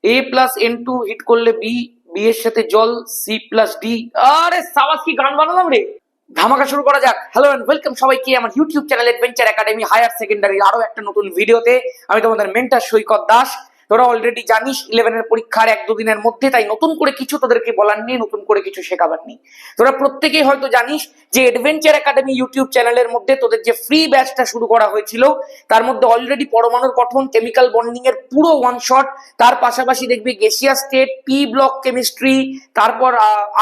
A+N2 hit করলে B, B এর সাথে জল, C+D। আরে সাবাস, কি গান বানালাম রে! ধামাকা শুরু করা যাক। হ্যালো এন্ড ওয়েলকাম সবাইকে আমার YouTube channel Adventure Academy higher সেকেন্ডারির আরো একটা নতুন ভিডিওতে। আমি তোমাদের মেন্টর সৈকত দাস। তোরা অলরেডি জানিস 11 এর পরীক্ষার 1-2 দিনের মধ্যে, তাই নতুন করে কিছু তোদেরকে বলার নেই, নতুন করে কিছু শেখাবার নেই। তোরা প্রত্যেকেই হয়তো জানিস যে অ্যাডভেঞ্চার একাডেমি ইউটিউব চ্যানেলের মধ্যে তোদের যে ফ্রি ব্যাচটা শুরু করা হয়েছিল, তার মধ্যে অলরেডি পরমাণুর গঠন, কেমিক্যাল বন্ডিং এর পুরো ওয়ান শট, তার পাশাপাশি দেখবি gaseous state, P block chemistry, তারপর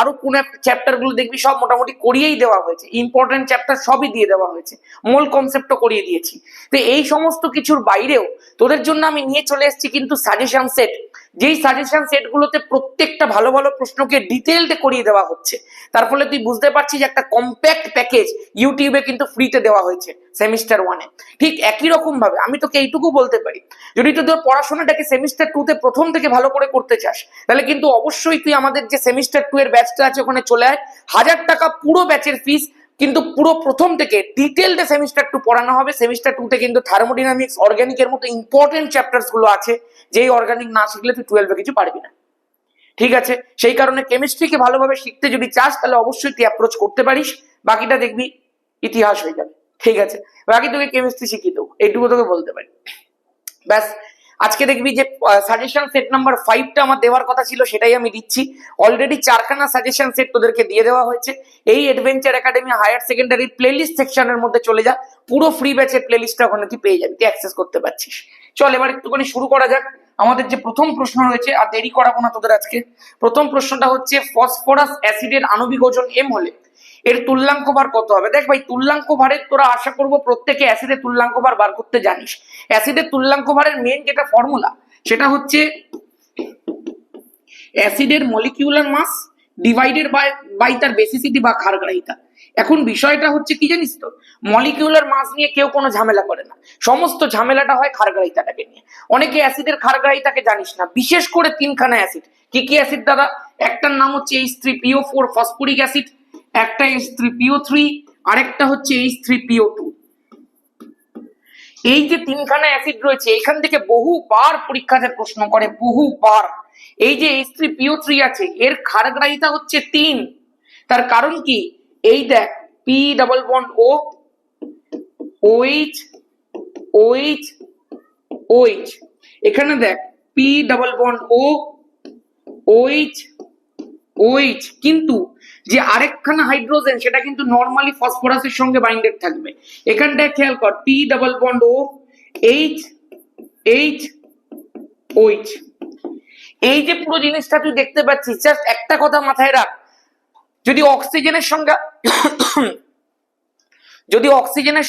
আরো কোন একটা চ্যাপ্টার গুলো দেখবি সব মোটামুটি করিয়েই দেওয়া হয়েছে। ইম্পর্টেন্ট চ্যাপ্টার সবই দিয়ে দেওয়া হয়েছে, মূল কনসেপ্টও করিয়ে দিয়েছি। তো এই সমস্ত কিছুর বাইরেও তোদের জন্য আমি নিয়ে চলে এসেছি কিন্তু সাজেশন সেট, যেই সাজেশন সেট গুলোতে প্রত্যেকটা ভালো ভালো প্রশ্নকে ডিটেইলডে করিয়ে দেওয়া হচ্ছে। তার ফলে তুই বুঝতে পারছিস একটা কম্প্যাক্ট প্যাকেজ ইউটিউবে কিন্তু ফ্রিতে দেওয়া হয়েছে সেমিস্টার 1-এ। ঠিক একই রকম ভাবে আমি তোকে এইটুকু বলতে পারি, যদি তুই তোর পড়াশোনাটাকে সেমিস্টার 2-তে প্রথম থেকে ভালো করে করতে চাস, তাহলে কিন্তু অবশ্যই তুই আমাদের যে সেমিস্টার 2 এর ব্যাচটা আছে ওখানে চলে আয়। 1000 টাকা পুরো ব্যাচের ফিস, কিন্তু পুরো প্রথম থেকে ডিটেইলডে সেমিস্টার 2 পড়ানো হবে। সেমিস্টার 2-তে কিন্তু থার্মোডাইনামিক্স, অর্গানিকের মতো ইম্পর্টেন্ট চ্যাপ্টার্স গুলো আছে, যেই অর্গানিক না শিখলে তুই 12-এ কিছু পারবি না। ঠিক আছে, সেই কারণে কেমিস্ট্রিকে ভালোভাবে শিখতে যদি চাস তাহলে অবশ্যই তুই অ্যাপ্রোচ করতে পারিস। বাকিটা দেখবি ইতিহাস হয়ে যাবে। ঠিক আছে, বাকি তোকে কেমিস্ট্রি শিখিয়ে দেবো, এইটুকু তোকে বলতে পারি। ব্যাস, আজকে দেখবি যে সাজেশন সেট নাম্বার 5টা আমার দেওয়ার কথা ছিল, সেটাই আমি দিচ্ছি। অলরেডি 4খানা সাজেশন সেট তোদেরকে দিয়ে দেওয়া হয়েছে। এই অ্যাডভেঞ্চার একাডেমি হায়ার সেকেন্ডারির প্লেলিস্ট সেকশনের মধ্যে চলে যা, পুরো ফ্রি ব্যাচের প্লেলিস্টটা ওখানে তুই পেয়ে যাবি, তুই অ্যাক্সেস করতে পারছিস। চল এবার একটুখানি শুরু করা যাক। আমাদের যে প্রথম প্রশ্ন রয়েছে, আর দেরি করাবো না তোদের আজকে। প্রথম প্রশ্নটা হচ্ছে, ফসফরাস অ্যাসিডের আণবিক ওজন m হলে এর তুল্যাঙ্ক ভার কত হবে? দেখ ভাই, তুল্যাঙ্ক ভারের তোরা আশা করবো প্রত্যেকে অ্যাসিডের তুল্যাঙ্ক ভার বার করতে জানিস। অ্যাসিডের তুল্যাঙ্ক ভারের মেন যেটা ফর্মুলা, সেটা হচ্ছে অ্যাসিডের মলিকিউলার মাস ডিভাইডেড বাই তার বেসিসিটি বা ক্ষারগ্রাহিতা। এখন বিষয়টা হচ্ছে কি জানিস তো, মলিকিউলার মাস নিয়ে কেউ কোনো ঝামেলা করে না, সমস্ত ঝামেলাটা হয় ক্ষারগ্রাহিতাটাকে নিয়ে। অনেকে অ্যাসিডের ক্ষারগ্রাহিতাকে জানিস না, বিশেষ করে 3খানা অ্যাসিড। কি কি অ্যাসিড দাদা? একটার নাম হচ্ছে H3PO4 ফসফরিক অ্যাসিড, একটা H3PO3, আরেকটা হচ্ছে H3PO2। এই যে 3খানা অ্যাসিড রয়েছে, এখান থেকে বহুবার পরীক্ষাতে প্রশ্ন করে, বহুবার। এই যে H3PO3 আছে, এর ক্ষারগ্রাহিতা হচ্ছে 3। তার কারণ কি? এই দেখ, P double bond O, OH, OH, OH। এখানে দেখ P double bond O, OH, OH। কিন্তু যে আরেকখানা হাইড্রোজেন, সেটা কিন্তু নরমালি ফসফরাসের সঙ্গে বাইন্ডেড থাকবে। এখানটায় খেয়াল কর, P double bond O, H, H, OH। এই যে পুরো জিনিসটা তুই দেখতে পাচ্ছিস, জাস্ট একটা কথা মাথায় রাখ, যদি অক্সিজেনের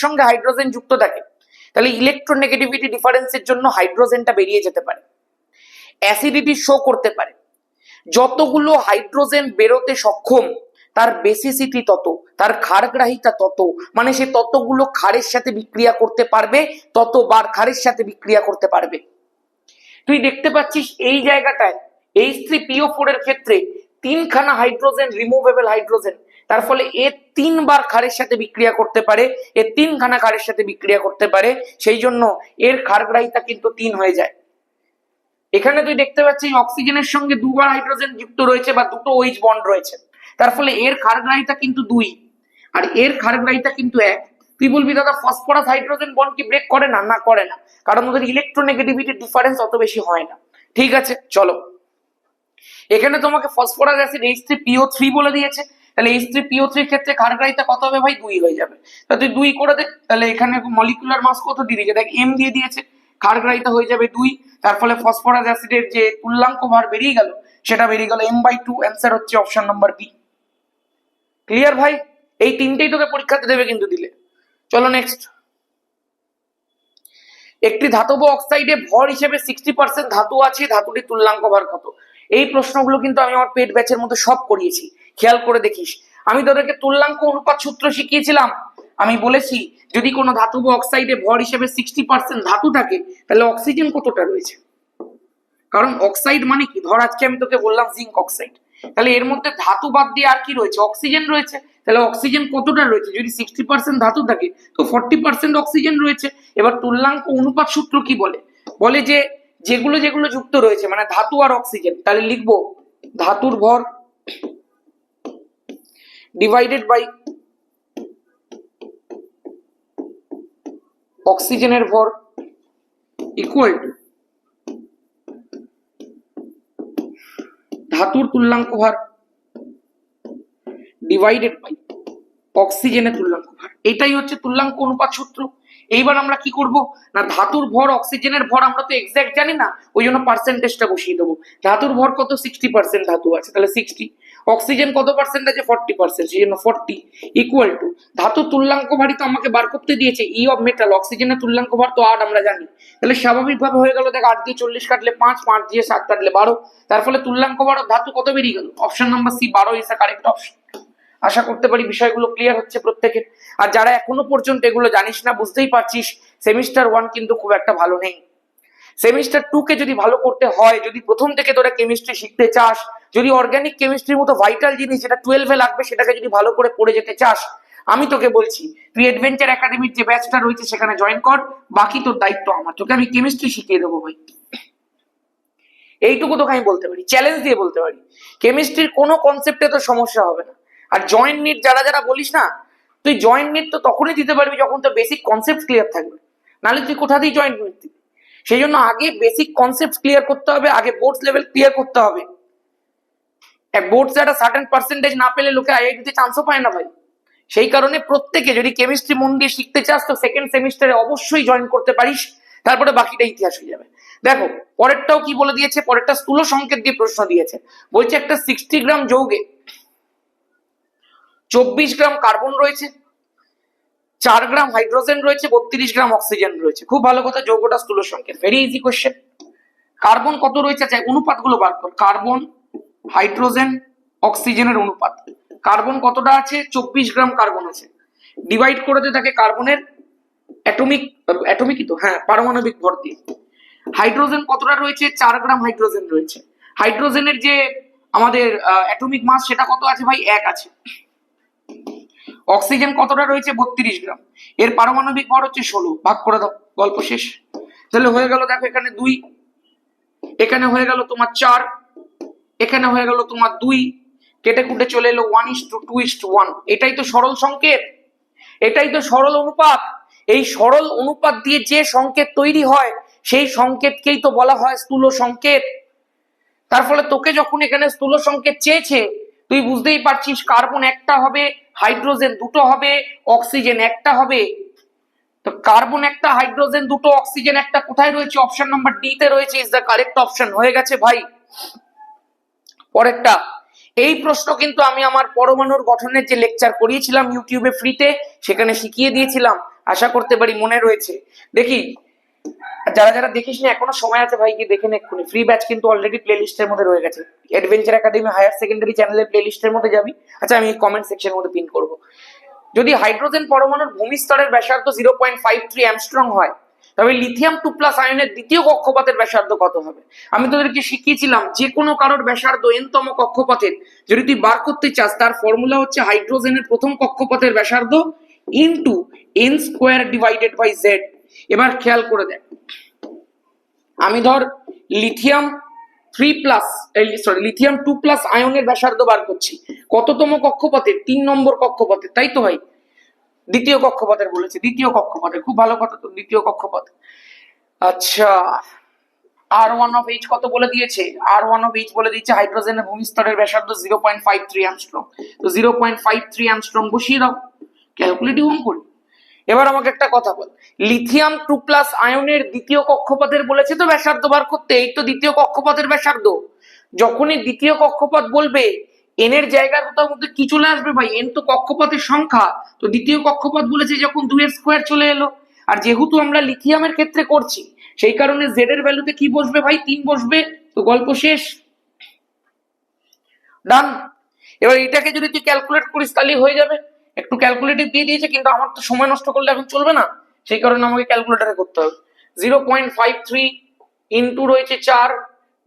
সঙ্গে হাইড্রোজেন যুক্ত থাকে, তাহলে ইলেকট্রোনেগেটিভিটি ডিফারেন্সের জন্য হাইড্রোজেনটা বেরিয়ে যেতে পারে, অ্যাসিডিটি শো করতে পারে। যতগুলো হাইড্রোজেন বেরোতে সক্ষম, তার বেসিসিটি তত, তার ক্ষারগ্রাহিতা তত, মানে সে ততগুলো ক্ষারের সাথে বিক্রিয়া করতে পারবে, ততবার ক্ষারের সাথে বিক্রিয়া করতে পারবে। তুই দেখতে পাচ্ছিস এই জায়গাটায় H3PO4 এর ক্ষেত্রে 3খানা হাইড্রোজেন রিমুভেবল হাইড্রোজেন, তার ফলে এ 3বার ক্ষারের সাথে বিক্রিয়া করতে পারে, এ 3খানা ক্ষারের সাথে বিক্রিয়া করতে পারে, সেই জন্য এর ক্ষারগ্রাহিতা কিন্তু 3 হয়ে যায়। এখানে তুই দেখতে পাচ্ছিস অক্সিজেনের সঙ্গে 2বার হাইড্রোজেন যুক্ত রয়েছে বা দুটো OH বন্ড রয়েছে, তার ফলে এর ক্ষারগ্রাহিতা কিন্তু 2 আর এর ক্ষারগ্রাহিতা কিন্তু 1। তুই বলবি দাদা ফসফরাস হাইড্রোজেন বন্ড কি ব্রেক করে না? না, করে না, কারণ ওদের ইলেকট্রোনেগেটিভিটি ডিফারেন্স অত বেশি হয় না। ঠিক আছে, চলো এখানে তোমাকে ফসফরাস অ্যাসিড H3PO3 বলে দিয়েছে, তাহলে H3PO3 এর ক্ষেত্রে ক্ষারগ্রাহিতা কত হবে ভাই? 2 হয়ে যাবে। তা তুই 2 করে দে, তাহলে এখানে মলিকুলার মাস কত দিয়ে দিয়েছে? দেখ M দিয়ে দিয়েছে, ক্ষারগ্রাহিতা হয়ে যাবে 2। তার ফলে ফসফরাস অ্যাসিডের যে তুল্যাঙ্ক ভার বেরিয়ে গেল, সেটা বেরিয়ে গেল M/2। অ্যান্সার হচ্ছে অপশন নাম্বার বি। ক্লিয়ার ভাই? এই তিনটেই তোকে পরীক্ষাতে দেবে কিন্তু দিলে। চলো নেক্সট। একটি ধাতব অক্সাইডে ভর হিসেবে 60% ধাতু আছে, ধাতুটির তুল্যাঙ্ক ভার কত? এই প্রশ্নগুলো কিন্তু আমি আমার পেট ব্যাচের মধ্যে সব করিয়েছি, খেয়াল করে দেখিস। আমি তোদেরকে তুল্যাঙ্ক অনুপাত সূত্র শিখিয়েছিলাম। আমি বলেছি যদি কোনো ধাতব অক্সাইডে ভর হিসেবে 60% ধাতু থাকে, তাহলে অক্সিজেন কতটা রয়েছে? কারণ অক্সাইড মানে কি, ধর আজকে আমি তোকে বললাম জিঙ্ক অক্সাইড, তাহলে এর মধ্যে ধাতু বাদ দিয়ে আর কি রয়েছে? অক্সিজেন রয়েছে। তাহলে অক্সিজেন কতটা রয়েছে? যদি 60% ধাতু থাকে, তো 40% অক্সিজেন রয়েছে। এবার তুল্যাঙ্ক অনুপাত সূত্র কি বলে? বলে যে যেগুলো যেগুলো যুক্ত রয়েছে মানে ধাতু আর অক্সিজেন, তাহলে লিখবো ধাতুর ভর ডিভাইডেড বাই অক্সিজেনের ভর ইকুয়াল টু ধাতুর তুল্যাঙ্ক ভার ডিভাইডেড বাই অক্সিজেনের তুল্যাঙ্ক ভার। এটাই হচ্ছে তুল্যাঙ্ক অনুপাত সূত্র। এইবার আমরা কি করব না, ধাতুর ভর অক্সিজেনের ভর আমরা তো এক্সাক্ট জানি না, ওই জন্য পার্সেন্টেজটা বসিয়ে দেবো। ধাতুর ভর কত, 60% ধাতু আছে, তাহলে 60। অক্সিজেন কত পার্সেন্ট আছে, 40%, সেই জন্য 40 ইকুয়াল টু ধাতুর তুল্যাঙ্ক ভারই তো আমাকে বার করতে দিয়েছে, ই অফ মেটাল। অক্সিজেনের তুল্যাঙ্ক ভার তো 8 আমরা জানি, তাহলে স্বাভাবিকভাবে হয়ে গেল দেখ 8 দিয়ে 40 কাটলে 5, 5 দিয়ে 7 কাটলে 12, তার ফলে তুল্যাঙ্ক ভার ধাতু কত বেরিয়ে গেল, option number C 12 is the correct option. আশা করতে পারি বিষয়গুলো ক্লিয়ার হচ্ছে প্রত্যেকের। আর যারা এখনো পর্যন্ত এগুলো জানিস না, বুঝতেই পারছিস সেমিস্টার 1 কিন্তু খুব একটা ভালো নেই। সেমিস্টার 2 কে যদি ভালো করতে হয়, যদি প্রথম থেকে তোরা কেমিস্ট্রি শিখতে চাস, যদি অর্গানিক কেমিস্ট্রির মতো ভাইটাল জিনিস যেটা 12 এ লাগবে সেটাকে যদি ভালো করে পড়ে যেতে চাস, আমি তোকে বলছি তুই অ্যাডভেঞ্চার একাডেমির যে ব্যাচটা রয়েছে সেখানে জয়েন কর, বাকি তোর দায়িত্ব আমার, তোকে আমি কেমিস্ট্রি শিখিয়ে দেবো ভাই। এইটুকু তোকে আমি বলতে পারি, চ্যালেঞ্জ দিয়ে বলতে পারি, কেমিস্ট্রির কোনো কনসেপ্টে তো সমস্যা হবে না। আর জয়েন্ট নিট যারা যারা বলিস না, তুই জয়েন্ট নিট তো তখনই দিতে পারবি যখন তোর বেসিক কনসেপ্ট ক্লিয়ার থাকবে, নাহলে তুই কোথা দিয়ে জয়েন্ট নিট দিবি। সেই জন্য আগে বেসিক কনসেপ্ট ক্লিয়ার করতে হবে, আগে বোর্ডস লেভেল ক্লিয়ার করতে হবে। এক বোর্ডস একটা সার্টেন পার্সেন্টেজ না পেলে লোকে আইআইটিতে চান্সও পায় না ভাই। সেই কারণে প্রত্যেকে যদি কেমিস্ট্রি মন দিয়ে শিখতে চাস তো সেকেন্ড সেমিস্টারে অবশ্যই জয়েন করতে পারিস, তারপরে বাকিটা ইতিহাস হয়ে যাবে। দেখো পরেরটাও কি বলে দিয়েছে, পরেরটা স্থূল সংকেত দিয়ে প্রশ্ন দিয়েছে, বলছে একটা 60 গ্রাম যৌগে 24 গ্রাম কার্বন রয়েছে, 4 গ্রাম হাইড্রোজেন রয়েছে, 32 গ্রাম অক্সিজেন রয়েছে। খুব ভালো কথা, যৌগটা স্থূল সংকেত, ভেরি ইজি কোশ্চেন। কার্বন কত রয়েছে, চাই অনুপাতগুলো বার কর, কার্বন হাইড্রোজেন অক্সিজেনের অনুপাত। কার্বন কতটা আছে, 24 গ্রাম কার্বন আছে, ডিভাইড করে দে তাকে কার্বনের অ্যাটমিকই তো, হ্যাঁ পারমাণবিক ভর দিয়ে। হাইড্রোজেন কতটা রয়েছে, 4 গ্রাম হাইড্রোজেন রয়েছে। হাইড্রোজেনের যে আমাদের অ্যাটমিক মাস সেটা কত আছে ভাই, 1 আছে। অক্সিজেন কতটা রয়েছে, 32 গ্রাম, এর পারমাণবিক ভর হচ্ছে 16, ভাগ করে দাও, গল্প শেষ। তাহলে হয়ে গেল দেখো এখানে 2, এখানে হয়ে গেল তোমার 4, এখানে হয়ে গেল তোমার 2, কেটে কুটে চলে এলো 1:2:1। এটাই তো সরল সংকেত, এটাই তো সরল অনুপাত। এই সরল অনুপাত দিয়ে যে সংকেত তৈরি হয় সেই সংকেতকেই তো বলা হয় স্থূল সংকেত। তার ফলে তোকে যখন এখানে স্থূল সংকেত চেয়েছে, তুই বুঝতেই পারছিস কার্বন একটা হবে, হাইড্রোজেন দুটো হবে, অক্সিজেন একটা হবে। তো কার্বন একটা, হাইড্রোজেন দুটো, অক্সিজেন একটা কোথায় রয়েছে, অপশন নাম্বার ডি তে রয়েছে, ইজ দ্য কারেক্ট অপশন। হয়ে গেছে ভাই। পরেরটা, এই প্রশ্ন কিন্তু আমি আমার পরমাণুর গঠনের যে লেকচার করিয়েছিলাম ইউটিউবে ফ্রিতে, সেখানে শিখিয়ে দিয়েছিলাম, আশা করতে পারি মনে রয়েছে। দেখি যারা যারা দেখিস না এখনো সময় আছে ভাই, গিয়ে দেখে নে এক্ষুনি, ফ্রি ব্যাচ কিন্তু অলরেডি প্লে লিস্টের মধ্যে রয়ে গেছে, অ্যাডভেঞ্চার একাডেমি হায়ার সেকেন্ডারি চ্যানেলের প্লে লিস্টের মধ্যে যাবি। আচ্ছা আমি কমেন্ট সেকশনের মধ্যে পিন করব। যদি হাইড্রোজেন পরমাণুর ভূমিস্তরের ব্যাসার্ধ 0.53 অ্যাংস্ট্রম হয়, তবে লিথিয়াম 2+ আয়নের দ্বিতীয় কক্ষপথের ব্যাসার্ধ কত হবে। আমি তোদেরকে শিখিয়েছিলাম যে কোনো কারোর ব্যাসার্ধ n-তম কক্ষপথের যদি তুই বার করতে চাস, তার ফর্মুলা হচ্ছে হাইড্রোজেনের প্রথম কক্ষপথের ব্যাসার্ধ into n² divided by z। এবার খেয়াল করে দেখ, আমি ধর লিথিয়াম 2+ আয়নের ব্যাসার্ধ বার করছি, কততম কক্ষপথের, 3 নম্বর কক্ষপথের, তাই তো ভাই, দ্বিতীয় কক্ষপথের বলেছে, দ্বিতীয় কক্ষপথের, খুব ভালো কথা তো, দ্বিতীয় কক্ষপথ। আচ্ছা R1 কত বলে দিয়েছে, R1 বলে দিয়েছে হাইড্রোজেনের ভূমিস্তরের ব্যাসার্ধ 0.53 অ্যাংস্ট্রম। তো 0.53 অ্যাংস্ট্রম বসিয়ে দাও, ক্যালকুলেটিভ অঙ্ক করি। এবার আমাকে একটা কথা বল, লিথিয়াম 2+ আয়নের দ্বিতীয় কক্ষপথের বলেছে তো ব্যাসার্ধ বার করতে, এই তো দ্বিতীয় কক্ষপথের ব্যাসার্ধ। যখনই দ্বিতীয় কক্ষপথ বলবে এন এর জায়গার কোথাও মধ্যে কি চলে আসবে ভাই, এন তো কক্ষপথের সংখ্যা, তো দ্বিতীয় কক্ষপথ বলেছে যখন 2 চলে এলো। আর যেহেতু আমরা লিথিয়ামের ক্ষেত্রে করছি সেই কারণে জেড এর ভ্যালুতে কি বসবে ভাই, 3 বসবে, তো গল্প শেষ, ডান। এবার এটাকে যদি তুই ক্যালকুলেট করিস তাহলে হয়ে যাবে। একটু ক্যালকুলেটিভ দিয়ে দিয়েছে, কিন্তু আমার তো সময় নষ্ট করলে এখন চলবে না, সেই কারণে আমাকে ক্যালকুলেটরে করতে হবে। 0.53 ইন্টু রয়েছে 4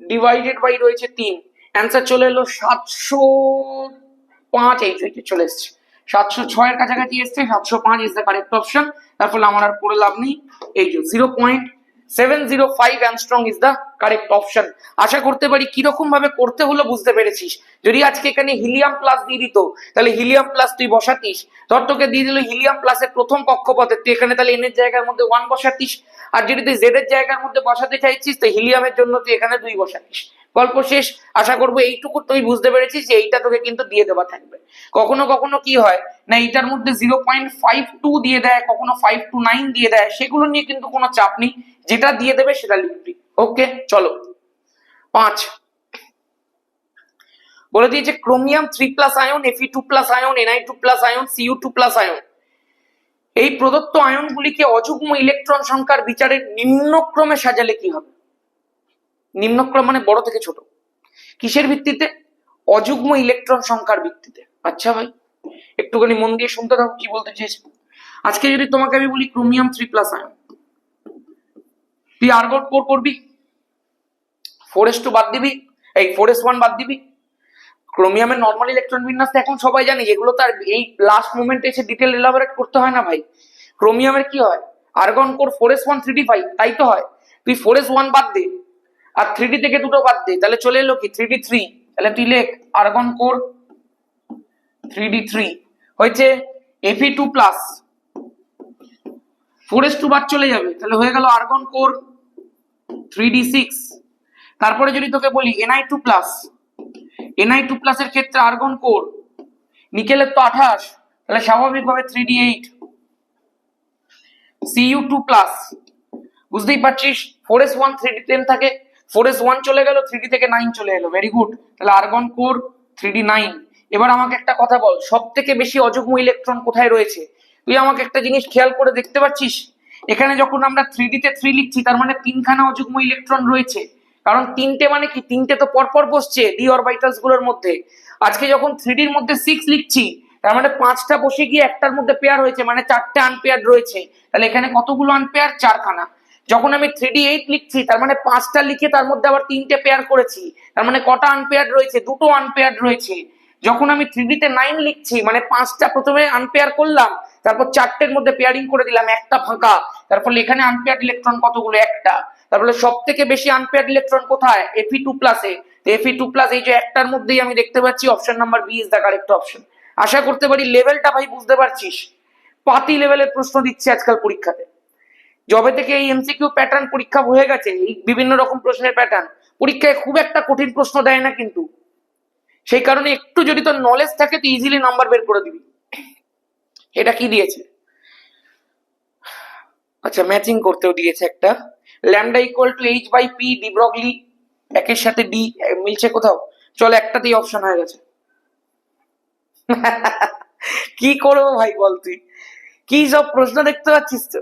ডিভাইডেড বাই রয়েছে 3, অ্যান্সার চলে এলো 705। এই চলে এসছে 706 এর কাছাকাছি এসছে, 705 ইজ দ্য কারেক্ট অপশন। তার ফলে আমার আর পড়ে লাভ নেই। এই যে 705 angstrom is the correct option. আশা করতে পারি কিরকম ভাবে করতে হলো বুঝতে পেরেছিস। যদি আজকে এখানে হিলিয়াম প্লাস দিয়ে দিত তাহলে হিলিয়াম প্লাস তুই বসাতিস, ধর তোকে দিয়ে দিল হিলিয়াম প্লাসের প্রথম কক্ষপথে, তুই এখানে তাহলে এন এর জায়গার মধ্যে 1 বসাতিস, আর যদি তুই জেড এর জায়গার মধ্যে বসাতে চাইছিস তো হিলিয়ামের জন্য তুই এখানে 2 বসাতিস। গল্প শেষ। আশা করবো এইটুকু তুই বুঝতে পেরেছিস যে এইটা তোকে কিন্তু দিয়ে দেওয়া থাকবে। কখনো কখনো কি হয় না এইটার মধ্যে 0.52 দিয়ে দেয়, কখনো 529 দিয়ে দেয়, সেগুলো নিয়ে কিন্তু কোনো চাপ নেই, যেটা দিয়ে দেবে সেটা লিখবি। ওকে চলো 5 বলে দিয়েছে chromium 3+ ion, Fe2+ ion, Ni2+ ion, Cu2+ ion এই প্রদত্ত আয়নগুলিকে অযুগ্ম ইলেকট্রন সংখ্যার বিচারে নিম্নক্রমে সাজালে কি হবে? নিম্নক্রম মানে বড় থেকে ছোট। কিসের ভিত্তিতে? অযুগ্ম ইলেকট্রন সংখ্যার ভিত্তিতে। আচ্ছা ভাই একটুখানি মন দিয়ে শুনতে থাকো কি বলতে চেয়েছি। আজকে যদি তোমাকে আমি বলি ক্রোমিয়াম 3+ আয়ন, তুই আর্গন কোর করবি, 4s2 বাদ দিবি, এই 4s1 বাদ দিবি। ক্রোমিয়ামের নর্মাল ইলেকট্রন বিন্যাস এখন সবাই জানি, যেগুলো তার এই লাস্ট মোমেন্টে এসে ডিটেল এলাবোরেট করতে হয় না ভাই। ক্রোমিয়ামের কি হয়? আর্গন কোর 4s1 3d5, তাই তো হয়। তুই 4s1 বাদ দে আর 3d থেকে দুটো বাদ দে, তাহলে চলে এলো কি 3d3। তাহলে তুই লেখ আর্গন কোর 3d3 হয়েছে Fe2+, 4s2 বাদ চলে যাবে, তাহলে হয়ে গেল আর্গন কোর 3d6। তারপরে যদি তোকে বলি Ni2+, Ni2+ এর ক্ষেত্রে আর্গন কোর, নিকেলের তো 28, তাহলে স্বাভাবিকভাবে 3d8। Cu2+, বুঝতেই পারছিস 4s1 3d10 থাকে, 4s1 চলে গেল, 3d থেকে 9 চলে এলো, ভেরি গুড। তাহলে আর্গন কোর 3d9। এবার আমাকে একটা কথা বল, সব থেকে বেশি অযুগ্ম ইলেকট্রন কোথায় রয়েছে? তুই আমাকে একটা জিনিস খেয়াল করে দেখতে পাচ্ছিস, এখানে যখন আমরা 3d তে 3 লিখছি তার মানে 3খানা অযুগ্ম ইলেকট্রন রয়েছে, কারণ 3টে মানে কি 3টে তো পরপর বসছে ডি অরবিটালস গুলোর মধ্যে। আজকে যখন 3d এর মধ্যে 6 লিখছি তার মানে 5টা বসে গিয়ে একটার মধ্যে পেয়ার হয়েছে, মানে 4টে আনপেয়ার রয়েছে, তাহলে এখানে কতগুলো আনপেয়ার? 4খানা। যখন আমি 3d8 লিখছি তার মানে 5টা লিখে তার মধ্যে আবার 3টে পেয়ার করেছি, তার মানে কটা আনপেয়ার রয়েছে? 2টো আনপেয়ার রয়েছে। যখন আমি 3d তে 9 লিখছি মানে 5টা প্রথমে আনপেয়ার করলাম, তারপর 4টের মধ্যে পেয়ারিং করে দিলাম, একটা ফাঁকা, তারপর এখানে আনপেয়ার ইলেকট্রন কতগুলো? একটা। তারপরে সব থেকে বেশি আনপেয়ার ইলেকট্রন কোথায়? Fe2+ এ। Fe2+ এই যে একটার মধ্যেই আমি দেখতে পাচ্ছি, option number B is the correct option. আশা করতে পারি লেভেলটা ভাই বুঝতে পারছিস। পাতি লেভেলের প্রশ্ন দিচ্ছে আজকাল পরীক্ষাতে। যবে থেকে এই এমসিকিউ প্যাটার্ন পরীক্ষা হয়ে গেছে, এই বিভিন্ন রকম প্রশ্নের প্যাটার্ন পরীক্ষায় খুব একটা কঠিন প্রশ্ন দেয় না, কিন্তু সেই কারণে একটু যদি তোর নলেজ থাকে তুই ইজিলি নাম্বার বের করে দিবি। এটা কি দিয়েছে? আচ্ছা ম্যাচিং করতেও দিয়েছে একটা, lambda equal to h/p de Broglie, একের সাথে ডি মিলছে কোথাও? চল একটাতেই অপশন হয়ে গেছে। কি করবো ভাই বল, তুই কি সব প্রশ্ন দেখতে পাচ্ছিস? তো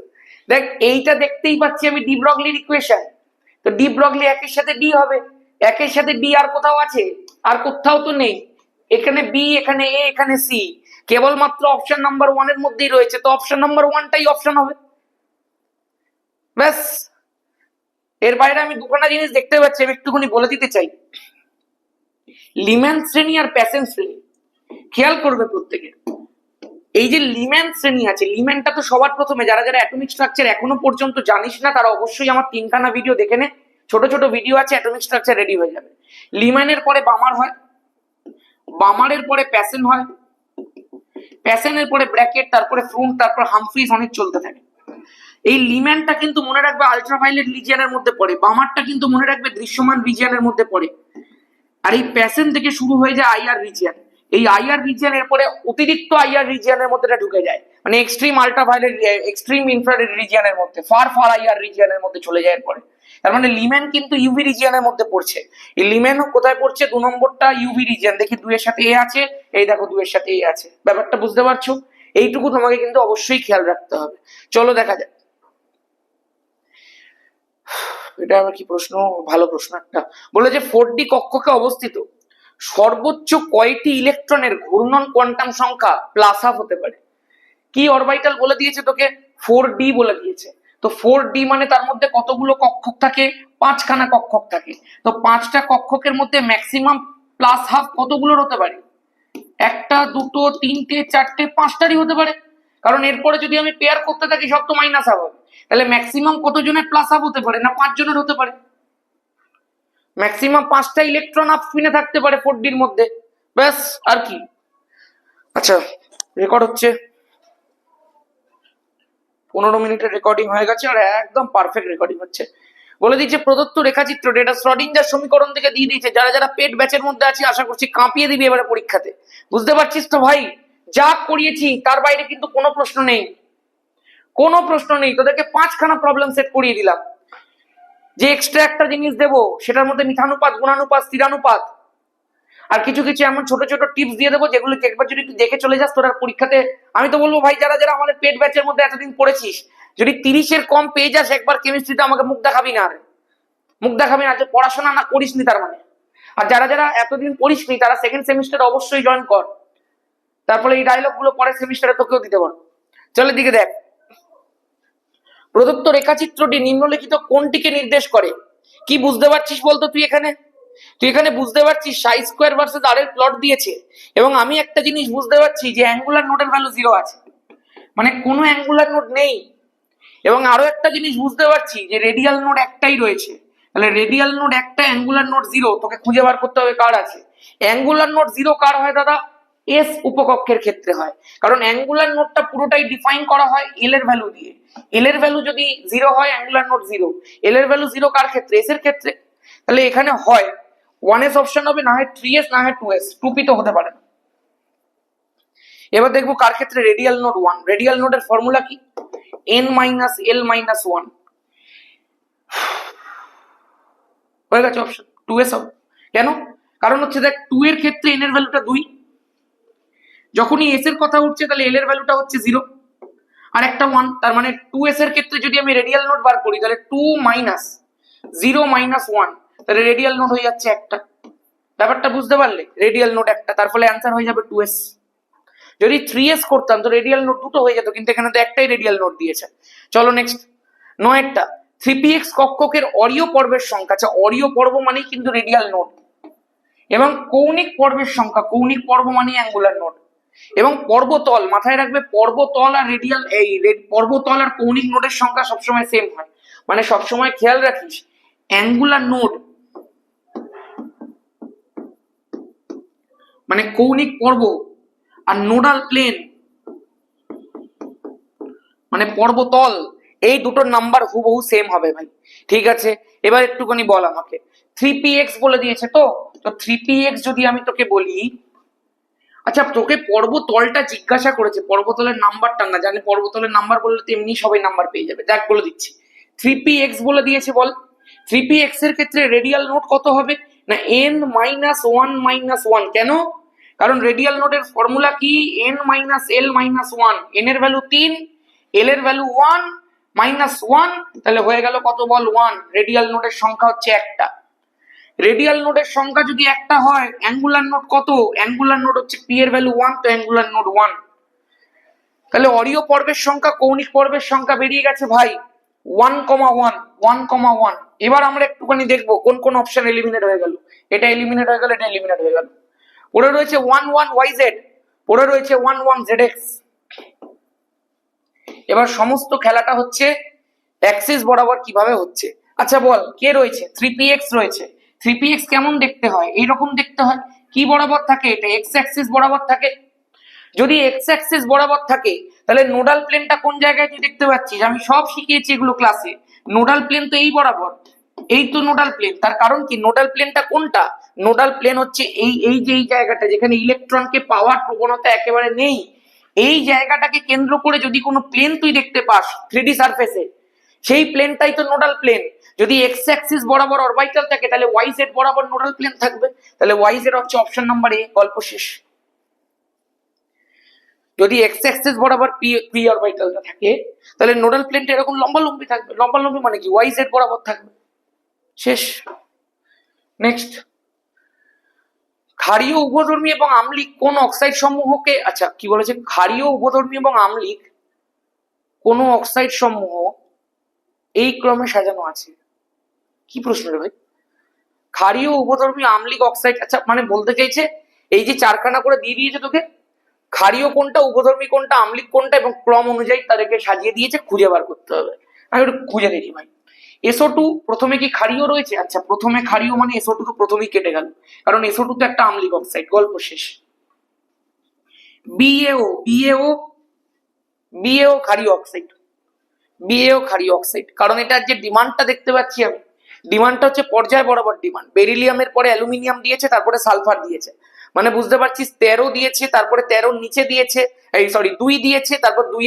দেখ এইটা দেখতেই পাচ্ছি আমি ডি ব্রগলির ইকুয়েশন, তো ডি ব্রগলি একের সাথে ডি হবে, একের সাথে ডি আর কোথাও আছে? আর কোথাও তো নেই। এখানে বি, এখানে এ, এখানে সি, কেবলমাত্র অপশন নাম্বার 1 এর মধ্যেই রয়েছে, তো অপশন নাম্বার 1টাই অপশন হবে। ব্যাস, এর বাইরে আমি দুখানা জিনিস দেখতে পাচ্ছি, আমি একটুখানি বলে দিতে চাই। লিম্যান শ্রেণী আর প্যাসেন শ্রেণী খেয়াল করবে প্রত্যেকে। এই যে লিম্যান শ্রেণী আছে, লিম্যানটা তো সবার প্রথমে, যারা যারা অ্যাটমিক স্ট্রাকচার এখনো পর্যন্ত জানিস না তারা অবশ্যই আমার 3খানা ভিডিও দেখে নে, ছোট ছোট ভিডিও আছে, অ্যাটমিক স্ট্রাকচার রেডি হয়ে যাবে। লিম্যানের পরে বামার হয়, বামারের পরে প্যাসেন হয়, প্যাসেনের পরে ব্র্যাকেট, তারপরে ফ্রুন্ট, তারপর হামফ্রিজ, অনেক চলতে থাকে। এই লিম্যানটা কিন্তু মনে রাখবে আলট্রাভায়োলেট রিজিয়নের মধ্যে পড়ে, বামারটা কিন্তু মনে রাখবে দৃশ্যমান রিজিয়নের মধ্যে পড়ে, আর এই প্যাসেন থেকে শুরু হয়ে যায় আইআর রিজিয়ন। এই আইআর রিজিয়নের পরে অতিরিক্ত আইআর রিজিয়নের মধ্যে ঢুকে যায়, মানে এক্সট্রিম আলট্রাভায়োলেট, এক্সট্রিম ইনফ্রারেড রিজিয়নের মধ্যে, ফার ফার আইআর রিজিয়নের মধ্যে চলে যায় এরপরে। তার মানে লিম্যান কিন্তু ইউভি রিজিয়নের মধ্যে পড়ছে। এই লিম্যান কোথায় পড়ছে? 2 নম্বরটা ইউভি রিজিয়ন। দেখি 2 এর সাথে এ আছে, এই দেখো 2 এর সাথে এ আছে, ব্যাপারটা বুঝতে পারছো? এইটুকু তোমাকে কিন্তু অবশ্যই খেয়াল রাখতে হবে। চলো দেখা যাক এটা আবার কি প্রশ্ন, ভালো প্রশ্ন একটা। বলে যে 4D কক্ষকে অবস্থিত সর্বোচ্চ কয়টি ইলেকট্রনের ঘূর্ণন কোয়ান্টাম সংখ্যা +1/2 হতে পারে? কি অরবিটাল বলে দিয়েছে তোকে? 4D বলে দিয়েছে। তো 4D মানে তার মধ্যে কতগুলো কক্ষক থাকে? 5খানা কক্ষক থাকে। তো 5টা কক্ষকের মধ্যে ম্যাক্সিমাম +1/2 কতগুলোর হতে পারে? 1টা, 2টো, 3টে, 4টে, 5টারই হতে পারে, কারণ এরপরে যদি আমি পেয়ার করতে থাকি সব তো -1/2 হবে। তাহলে ম্যাক্সিমাম কতজনের প্লাস আপ হতে পারে? না 5 জনের হতে পারে। ম্যাক্সিমাম 5টা ইলেকট্রন আপ স্পিনে থাকতে পারে 4D-র মধ্যে, ব্যাস আর কি। আচ্ছা, রেকর্ড হচ্ছে, 15 মিনিটের রেকর্ডিং হয়ে গেছে আর একদম পারফেক্ট রেকর্ডিং হচ্ছে। বলে দিচ্ছে প্রদত্ত রেখাচিত্র এটা শ্রডিঞ্জার সমীকরণ থেকে দিয়ে দিয়েছে। যারা যারা পেড ব্যাচের মধ্যে আছে আশা করছি কাঁপিয়ে দিবি এবারে পরীক্ষাতে। বুঝতে পারছিস তো ভাই? যা করিয়েছি তার বাইরে কিন্তু কোনো প্রশ্ন নেই, কোনো প্রশ্ন নেই। তোদেরকে 5খানা প্রবলেম সেট করিয়ে দিলাম। যে এক্সট্রা একটা জিনিস দেবো সেটার মধ্যে মিথানুপাত, গুণানুপাত, স্থিরানুপাত আর কিছু কিছু এমন ছোট ছোট টিপস দিয়ে দেবো যেগুলোকে একবার যদি তুই দেখে চলে যাস তোরা পরীক্ষাতে। আমি তো বলবো ভাই, যারা যারা আমাদের পেড ব্যাচের মধ্যে এতদিন পড়েছিস, যদি 30-এর কম পেয়ে যাস একবার কেমিস্ট্রিতে, আমাকে মুখ দেখাবি না, মুখ দেখাবি না যে পড়াশোনা না করিসনি তার মানে। আর যারা যারা এতদিন পড়িসনি তারা সেকেন্ড সেমিস্টার অবশ্যই জয়েন কর, তারপরে এই ডায়লগ গুলো পরের সেমিস্টারে তোকেও দিতে পারো। চলে দিকে দেখ, প্রদত্ত রেখাচিত্রটি নিম্নলিখিত কোনটিকে নির্দেশ করে? কি বুঝতে পারছিস বলতো তুই এখানে? তুই এখানে বুঝতে পারছিস সাই স্কোয়ার ভার্সেস আর এর প্লট দিয়েছে, এবং আমি একটা জিনিস বুঝতে পারছি যে অ্যাঙ্গুলার নোডের ভ্যালু 0 আছে, মানে কোনো অ্যাঙ্গুলার নোড নেই। এবং আরো একটা জিনিস বুঝতে পারছি যে রেডিয়াল নোড একটাই রয়েছে, তাহলে রেডিয়াল নোড একটা, অ্যাঙ্গুলার নোড 0। তোকে খুঁজে বার করতে হবে কার আছে। অ্যাঙ্গুলার নোড 0 কার হয় দাদা? এস উপকক্ষের ক্ষেত্রে হয়, কারণ অ্যাঙ্গুলার নোডটা পুরোটাই ডিফাইন করা হয় এল এর ভ্যালু দিয়ে। এল এর ভ্যালু যদি 0 হয় অ্যাঙ্গুলার নোড 0, এল এর ভ্যালু 0 কার ক্ষেত্রে? এস এর ক্ষেত্রে। তাহলে এখানে হয় 1s অপশন হবে, না হয় 3s, না হয় 2s, 2p তো হতে পারে না। এবার দেখবো কার ক্ষেত্রে রেডিয়াল নোড 1। রেডিয়াল নোডের ফর্মুলা কি? n মাইনাস এল মাইনাস 1 হয়ে গেছে, অপশন 2s হবে। কেন? কারণ হচ্ছে দেখ 2 এর ক্ষেত্রে n এর ভ্যালুটা 2, যখনই s এর কথা উঠছে তাহলে l এর ভ্যালুটা হচ্ছে 0 আর একটা 1, তার মানে 2s এর ক্ষেত্রে যদি আমি রেডিয়াল নোড বার করি তাহলে 2 মাইনাস 0 মাইনাস 1, তাহলে রেডিয়াল নোড হয়ে যাচ্ছে একটা। ব্যাপারটা বুঝতে পারলে? রেডিয়াল নোড একটা, তার ফলে অ্যান্সার হয়ে যাবে 2s। যদি 3s করতাম তো রেডিয়াল নোড দুটো হয়ে যেত, কিন্তু এখানে তো একটাই রেডিয়াল নোড দিয়েছে। চলো নেক্সট, 9টা 3px কক্ষকের অরীয় পর্বের সংখ্যা। আচ্ছা, অরীয় পর্ব মানেই কিন্তু রেডিয়াল নোড, এবং কৌণিক পর্বের সংখ্যা, কৌণিক পর্ব মানে অ্যাঙ্গুলার নোড। এবং পর্বতল, মাথায় রাখবে পর্বতল আর রেডিয়াল, এই পর্বতল আর কৌণিক নোডের সংখ্যা সবসময় সেম হয়, মানে সবসময় খেয়াল রাখিস অ্যাঙ্গুলার নোড মানে কৌণিক পর্ব আর নোডাল প্লেন মানে পর্বতল, এই দুটোর নাম্বার হুবহু সেম হবে ভাই। ঠিক আছে, এবার একটুখানি বল আমাকে, 3px বলে দিয়েছে তো 3px যদি আমি তোকে বলি, আচ্ছা তোকে পর্বতলটা জিজ্ঞাসা করেছে, পর্বতলের নাম্বারটা না, জানি পর্বতলের নাম্বার বললে তো এমনি সবাই নাম্বার পেয়ে যাবে। দেখ বলে দিচ্ছি, 3px বলে দিয়েছে, বল 3px এর ক্ষেত্রে রেডিয়াল নোড কত হবে? না n মাইনাস 1 মাইনাস 1। কেন? কারণ রেডিয়াল নোডের ফর্মুলা কি? n minus L minus 1। n এর ভ্যালু 3, এল এর ভ্যালু 1, মাইনাস 1, তাহলে হয়ে গেল কত বল? 1। রেডিয়াল নোডের সংখ্যা হচ্ছে একটা। রেডিয়াল নোডের সংখ্যা যদি একটা হয়, অ্যাঙ্গুলার নোড কত? অ্যাঙ্গুলার নোড হচ্ছে p এর ভ্যালু 1, তো অ্যাঙ্গুলার নোড 1। তাহলে অরীয় পর্বের সংখ্যা, কৌণিক পর্বের সংখ্যা বেরিয়ে গেছে ভাই 1,1, 1,1। এবার আমরা একটুখানি দেখবো কোন কোন অপশন এলিমিনেট হয়ে গেল। এটা এলিমিনেট হয়ে গেল, এটা এলিমিনেট হয়ে গেল। পড়ে রয়েছে 11yz, পড়ে রয়েছে 11zx। এবার সমস্ত খেলাটা হচ্ছে অ্যাক্সিস বরাবর কিভাবে হচ্ছে। আচ্ছা বল, কে রয়েছে? 3px রয়েছে। 3px কেমন দেখতে হয়? এইরকম দেখতে হয়। কি বরাবর থাকে? এটা এক্স অ্যাক্সিস বরাবর থাকে। যদি এক্স অ্যাক্সিস বরাবর থাকে তাহলে নোডাল প্লেনটা কোন জায়গায় তুই দেখতে পাচ্ছিস? আমি সব শিখিয়েছি এগুলো ক্লাসে। নোডাল প্লেন তো এই বরাবর, এই তো নোডাল প্লেন। তার কারণ কি? নোডাল প্লেনটা কোনটা? নোডাল প্লেন হচ্ছে এই এই যে এই জায়গাটা যেখানে ইলেকট্রনকে পাওয়ার প্রবণতা একেবারে নেই, এই জায়গাটাকে কেন্দ্র করে যদি কোনো প্লেন তুই দেখতে পাস 3D সারফেসে, সেই প্লেনটাই তো নোডাল প্লেন। যদি এক্স অ্যাক্সিস বরাবর অরবিটাল থাকে তাহলে ওয়াই জেড বরাবর নোডাল প্লেন থাকবে, তাহলে ওয়াই জেড হচ্ছে অপশন নাম্বার এ। গল্প শেষ। যদি এক্স অ্যাক্সিস বরাবর পি অরবিটালটা থাকে তাহলে নোডাল প্লেনটা এরকম লম্বালম্বি থাকবে। লম্বালম্বি মানে কি? ওয়াই জেড বরাবর থাকবে। শেষ। নেক্সট, ক্ষারীয় উভধর্মী এবং আম্লিক কোন অক্সাইড সমূহকে, আচ্ছা কি বলেছে? ক্ষারীয় উভধর্মী এবং আম্লিক কোন অক্সাইড সমূহ এই ক্রমে সাজানো আছে। কি প্রশ্ন রে ভাই? ক্ষারীয় উভধর্মী আম্লিক অক্সাইড, আচ্ছা মানে বলতে চাইছে এই যে 4খানা করে দিয়ে দিয়েছে তোকে, ক্ষারীয় কোনটা, উভধর্মী কোনটা, আম্লিক কোনটা, এবং ক্রম অনুযায়ী তাদেরকে সাজিয়ে দিয়েছে, খুঁজে বার করতে হবে। আমি একটু খুঁজে দেখি ভাই। SO2 প্রথমে কি ক্ষারীয় রয়েছে? আচ্ছা, প্রথমে ক্ষারীয় মানে SO2 তো প্রথমেই কেটে গেল, কারণ SO2 তো একটা আম্লিক অক্সাইড, গল্প শেষ। BaO BaO BaO ক্ষারীয় অক্সাইড, BaO ক্ষারীয় অক্সাইড, কারণ এটার যে ডিমান্ডটা দেখতে পাচ্ছি আমি, ডিমান্ডটা হচ্ছে পর্যায় বরাবর ডিমান্ড। বেরিলিয়ামের পরে অ্যালুমিনিয়াম দিয়েছে, তারপরে সালফার দিয়েছে, মানে বুঝতে পারছিস 13 দিয়েছে, তারপরে 13 নিচে দিয়েছে, এই সরি 2 দিয়েছে, তারপর 2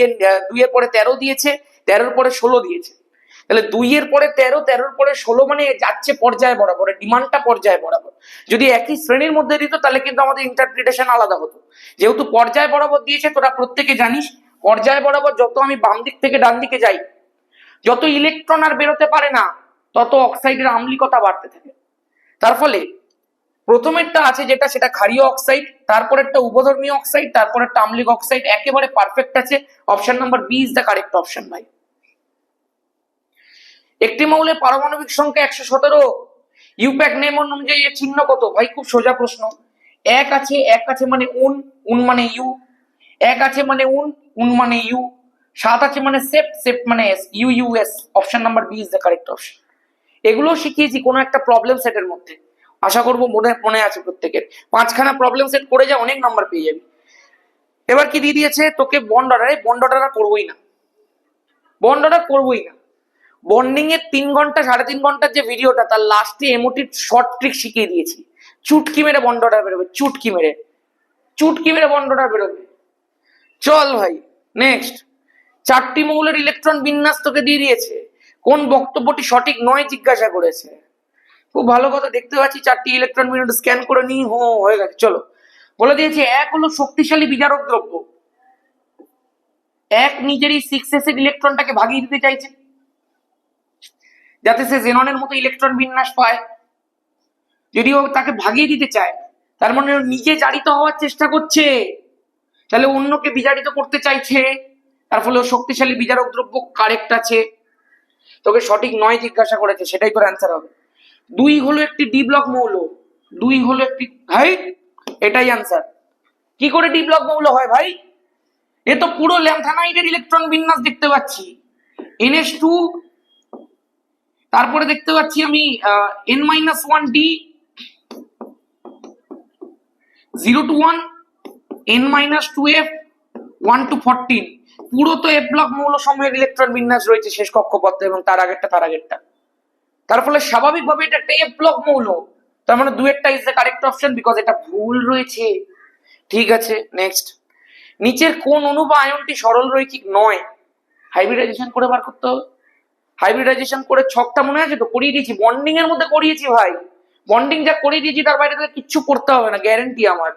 এর পরে 13 দিয়েছে, 13 পরে 16 দিয়েছে। তাহলে 2 এর পরে 13, 13 পরে 16, মানে যাচ্ছে পর্যায় বরাবর, ডিমান্ডটা পর্যায় বরাবর। যদি একই শ্রেণীর মধ্যে দিত তাহলে কিন্তু আমাদের ইন্টারপ্রিটেশন আলাদা হতো। যেহেতু পর্যায় বরাবর দিয়েছে, তোরা প্রত্যেকে জানিস পর্যায় বরাবর যত আমি বাম দিক থেকে ডান দিকে যাই, যত ইলেকট্রন আর বেরোতে পারে না, তত অক্সাইডের আম্লিকতা বাড়তে থাকে। তার ফলে প্রথমেরটা আছে যেটা, সেটা ক্ষারীয় অক্সাইড, তারপরেরটা উভধর্মীয় অক্সাইড, তারপরেরটা আম্লিক অক্সাইড, একেবারে পারফেক্ট আছে। Option number B is the correct option ভাই। একটি মৌলের পারমাণবিক সংখ্যা 117। ইউপ্যাক নেম অনুযায়ী এর চিহ্ন কত? ভাই খুব সোজা প্রশ্ন। এক আছে মানে উন মানে ইউ, এক আছে মানে উন মানে ইউ, 7 আছে মানে সেপ মানে S, US. Option number B is the correct option. এগুলো শিখিয়েছি কোনো একটা প্রবলেম সেটের মধ্যে, আশা করবো মনে আছে প্রত্যেকের। 5খানা প্রবলেম সেট করে যা, অনেক নাম্বার পেয়ে যাবি। এবার কি দিয়ে দিয়েছে তোকে? বন্ড অর্ডার করবোই না, বন্ডিং এর 3 ঘন্টা 3.5 ঘন্টার যে ভিডিওটা, তার লাস্টে এমোটিভ শর্ট ট্রিক শিখিয়ে দিয়েছি। চুটকি মেরে বন্ড অর্ডার বেরোবে, চুটকি মেরে বন্ড অর্ডার বেরোবে। চল ভাই নেক্সট। 4টি মৌলের ইলেকট্রন বিন্যাস তোকে দিয়ে দিয়েছে, কোন বক্তব্যটি সঠিক নয় জিজ্ঞাসা করেছে। খুব ভালো কথা, দেখতে পাচ্ছি 4টি ইলেকট্রন বিন্যাস স্ক্যান করে নি, হয়ে গেছে। চলো, বলে দিয়েছে এক হলো শক্তিশালী বিজারক দ্রব্য, এক নিজেরই 6s এর ইলেকট্রনটাকে ভাগিয়ে দিতে চাইছে যাতে সে জেননের মতো ইলেকট্রন বিন্যাস পায়। যদি ও তাকে ভাগিয়ে দিতে চায়, তার মানে নিজে জারিত হওয়ার চেষ্টা করছে, তাহলে অন্যকে বিজারিত করতে চাইছে, তার ফলে ও শক্তিশালী বিজারক দ্রব্য। কারেক্ট আছে, তোকে সঠিক নয় জিজ্ঞাসা করেছে, সেটাই তোর অ্যান্সার হবে। 2 হলো একটি ডি ব্লক মৌল, 2 হলো একটি, ভাই এটাই অ্যান্সার। কি করে ডি ব্লক মৌল হয় ভাই? এ তো পুরো ল্যান্থানাইডের ইলেকট্রন বিন্যাস দেখতে পাচ্ছি, NH2, তারপরে দেখতে পাচ্ছি আমি N-1D 0 to 1, N-2F 1 to 14। পুরো তো এফ ব্লক মৌল সমূহের ইলেকট্রন বিন্যাস রয়েছে শেষ কক্ষপথে, এবং তার আগেরটা। তার ফলে স্বাভাবিকভাবে এটা একটা এফ ব্লক মৌল, তার মানে 2 is the correct option, because এটা ভুল রয়েছে। ঠিক আছে, নেক্সট। নিচের কোন অণু বা আয়নটি সরল রৈখিক নয়? হাইব্রিডাইজেশন করে বার করতে হবে। হাইব্রিডাইজেশন করে ছকটা মনে আছে তো? করিয়ে দিয়েছি, বন্ডিং এর মধ্যে করিয়েছি ভাই। বন্ডিং যা করিয়ে দিয়েছি তার বাইরে থেকে কিচ্ছু করতে হবে না, গ্যারেন্টি আমার।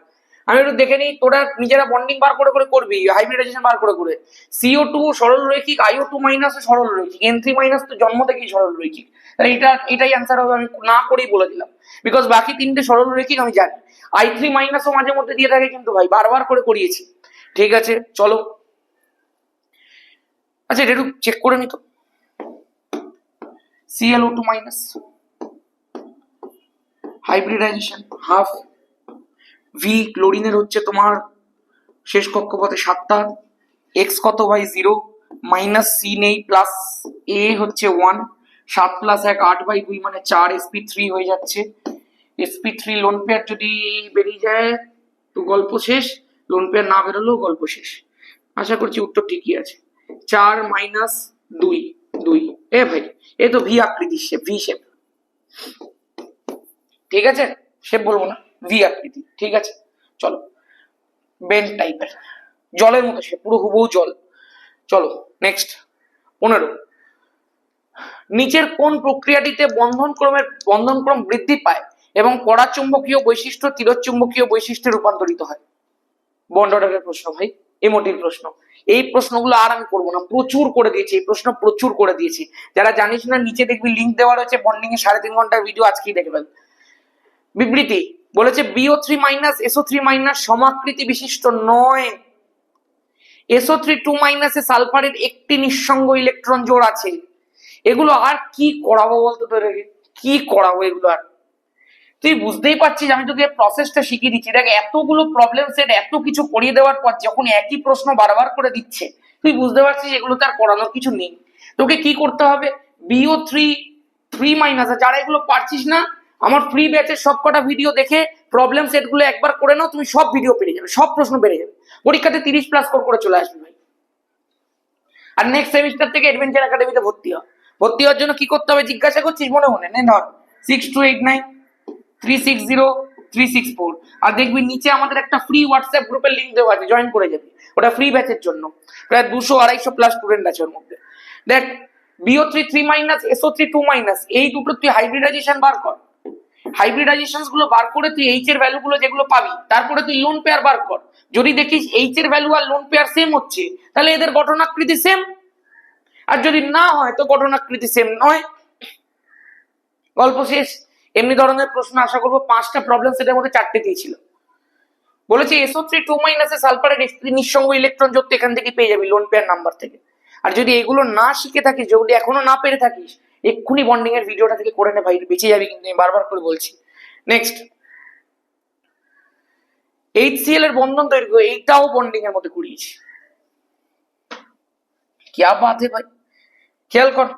আমি একটু দেখে নিই, তোরা নিজেরা বন্ডিং বার করে করবি, হাইব্রিডাইজেশন বার করে। CO2 সরল রৈখিক, IO2 মাইনাস সরল রৈখিক, N3 মাইনাস তো জন্ম থেকেই সরল রৈখিক। তাহলে এটাই অ্যান্সার হবে, আমি না করেই বলে দিলাম, বিকজ বাকি 3টে সরল রৈখিক আমি জানি। I3 মাইনাসও মাঝে মধ্যে দিয়ে থাকে, কিন্তু ভাই বারবার করে করিয়েছি। ঠিক আছে, চলো। আচ্ছা, এটা একটু চেক করে নিত। ClO2 minus, hybridization half, V ক্লোরিনের হচ্ছে তোমার শেষ কক্ষপথে 7টা, এক্স কত ভাই 0, মাইনাস সি নেই, প্লাস এ হচ্ছে 1, 7 + 1 8/2 মানে 4, sp3 হয়ে যাচ্ছে। sp3 লোন পেয়ার যদি বেরিয়ে যায় তো গল্প শেষ, লোন পেয়ার না বেরোলেও গল্প শেষ। আশা করছি উত্তর ঠিকই আছে। 4 - 2 2। এ ভাই, এ তো ভি আকৃতির শেপ, ভি শেপ। ঠিক আছে, শেপ বলবো না, ভি আকৃতি। ঠিক আছে, চলো। বেন টাইপের, জলের মতো শেপ, পুরো হুবহু জল। চলো নেক্সট। 15। নিচের কোন প্রক্রিয়াটিতে বন্ধনক্রম বৃদ্ধি পায় এবং পরাচুম্বকীয় বৈশিষ্ট্য তিরচ্চুম্বকীয় বৈশিষ্ট্যে রূপান্তরিত হয়? বন্ড অর্ডারের প্রশ্ন ভাই, এমোটিভ প্রশ্ন। এই প্রশ্নগুলো আর আমি করবো না, প্রচুর করে দিয়েছি এই প্রশ্ন, প্রচুর করে দিয়েছি। যারা জানিস না, নিচে দেখবি লিঙ্ক দেওয়া রয়েছে, বন্ডিং এর 3.5 ঘন্টার ভিডিও, আজকেই দেখবেন। বিবৃতি বলেছে BO3 মাইনাস SO3 মাইনাস সমাকৃতি বিশিষ্ট নয়। SO3 2 মাইনাসে সালফারের একটি নিঃসঙ্গ ইলেকট্রন জোড় আছে। এগুলো আর কি করাবো বলতো তোরে, কি করাবো এগুলো আর? তুই বুঝতেই পারছিস, আমি তোকে প্রসেসটা শিখিয়ে দিচ্ছি। দেখ, এতগুলো প্রবলেম সেট, এত কিছু করিয়ে দেওয়ার পর যখন একই প্রশ্ন বারবার করে দিচ্ছে, তুই বুঝতে পারছিস এগুলো তার করানোর কিছু নেই। তোকে কি করতে হবে, বিও থ্রি থ্রি মাইনাস, যারা এগুলো পারছিস না আমার ফ্রি ব্যাচের সবকটা ভিডিও দেখে প্রবলেম সেটগুলো একবার করে নাও, তুমি সব ভিডিও পেরে যাবে, সব প্রশ্ন পেরে যাবে, পরীক্ষাতে 30+ স্কোর করে চলে আসবে ভাই। আর নেক্সট সেমিস্টার থেকে অ্যাডভেঞ্চার একাডেমিতে ভর্তি হ। ভর্তি হওয়ার জন্য কি করতে হবে জিজ্ঞাসা করছিস, মনে মনে নে ধর 6289360364, আর দেখবি নিচে আমাদের একটা ফ্রি হোয়াটসঅ্যাপ গ্রুপের লিঙ্ক দেওয়া আছে, জয়েন করে যাবি, ওটা ফ্রি ব্যাচের জন্য, প্রায় 200-250+ স্টুডেন্ট আছে ওর মধ্যে। দেখ BO3 3- SO3 2- এই দুটো তুই হাইব্রিডাইজেশন বার কর, হাইব্রিডাইজেশন গুলো বার করে তুই এইচ এর ভ্যালু গুলো যেগুলো পাবি, তারপরে তুই লোন পেয়ার বার কর। যদি দেখিস এইচ এর ভ্যালু আর লোন পেয়ার সেম হচ্ছে, তাহলে এদের গঠনাকৃতি সেম, আর যদি না হয় তো গঠনাকৃতি সেম নয়, গল্প শেষ। এমনি ধরনের প্রশ্ন আশা করবো 5টা প্রবলেম সেটার মধ্যে 4টে দিয়েছিল। বলেছে SO3 2- এ সালফারের নিঃসঙ্গ ইলেকট্রন যুক্ত, এখান থেকে পেয়ে যাবি লোন পেয়ার নাম্বার থেকে। আর যদি এগুলো না শিখে থাকিস, যদি এখনো না পেরে থাকিস, এক্ষুনি বন্ডিং এর ভিডিওটা থেকে করে নে ভাই, বেঁচে যাবি কিন্তু, আমি বারবার করে বলছি। নেক্সট HCl এর বন্ধন দৈর্ঘ্য, এইটাও বন্ডিং এর মধ্যে করিয়েছি, কি বাত হে ভাই, খেয়াল কর।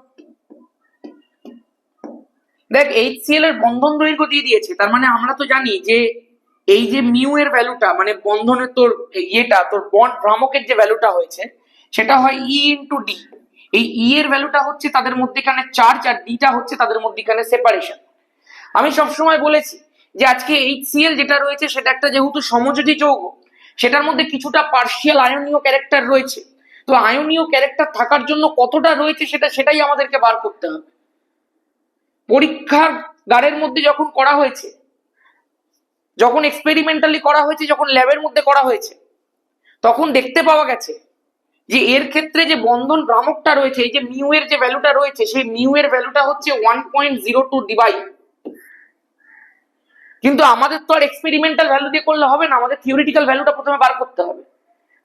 দেখ HCl এর বন্ধন দৈর্ঘ্য দিয়ে দিয়েছে, তার মানে আমরা তো জানি যে এই যে মিউ এর ভ্যালুটা, মানে বন্ধনের তোর ইয়েটা, তোর বন্ড ভ্রামকের যে ভ্যালুটা হয়েছে সেটা হয় E/D। এই E এর ভ্যালুটা হচ্ছে তাদের মধ্যেখানে চার্জ, আর ডিটা হচ্ছে তাদের মধ্যেখানে সেপারেশন। আমি সবসময় বলেছি যে আজকে HCl যেটা রয়েছে সেটা একটা যেহেতু সমযোজী যৌগ, সেটার মধ্যে কিছুটা পার্শিয়াল আয়নীয় ক্যারেক্টার রয়েছে, তো আয়নীয় ক্যারেক্টার থাকার জন্য কতটা রয়েছে সেটাই আমাদেরকে বার করতে হবে। পরীক্ষার গাড়ের মধ্যে যখন করা হয়েছে, যখন এক্সপেরিমেন্টালি করা হয়েছে, যখন ল্যাবের মধ্যে করা হয়েছে, তখন দেখতে পাওয়া গেছে যে এর ক্ষেত্রে যে বন্ধন ভ্রামকটা রয়েছে, এই যে মিউ এর যে ভ্যালুটা রয়েছে, সেই মিউ এর ভ্যালুটা হচ্ছে 1.02 ডিভাই। কিন্তু আমাদের তো আর এক্সপেরিমেন্টাল ভ্যালু দিয়ে করলে হবে না, আমাদের থিওরিটিক্যাল ভ্যালুটা প্রথমে বার করতে হবে।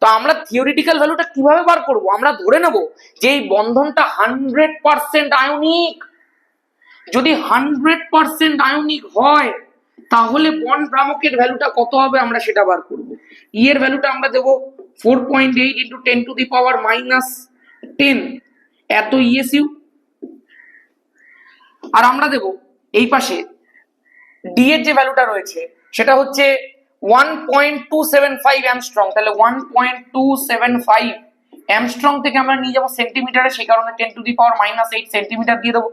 তো আমরা থিওরিটিক্যাল ভ্যালুটা কিভাবে বার করব, আমরা ধরে নেব যে এই বন্ধনটা 100% আয়নিক। যদি 100% আয়নিক হয়, তাহলে বন্ড ভ্রামকের ভ্যালুটা কত হবে আমরা সেটা বার করব। ই এর ভ্যালুটা আমরা দেব 4.8 × 10⁻⁻10 এত ইএসইউ, আর আমরা দেব এই পাশে ডি এর যে ভ্যালুটা রয়েছে সেটা হচ্ছে 1.275 অ্যামস্ট্রং। তাহলে 1.275 অ্যামস্ট্রং থেকে আমরা নিয়ে যাবো সেন্টিমিটারে, সেই কারণে 10⁻⁻8 সেন্টিমিটার দিয়ে দেবো।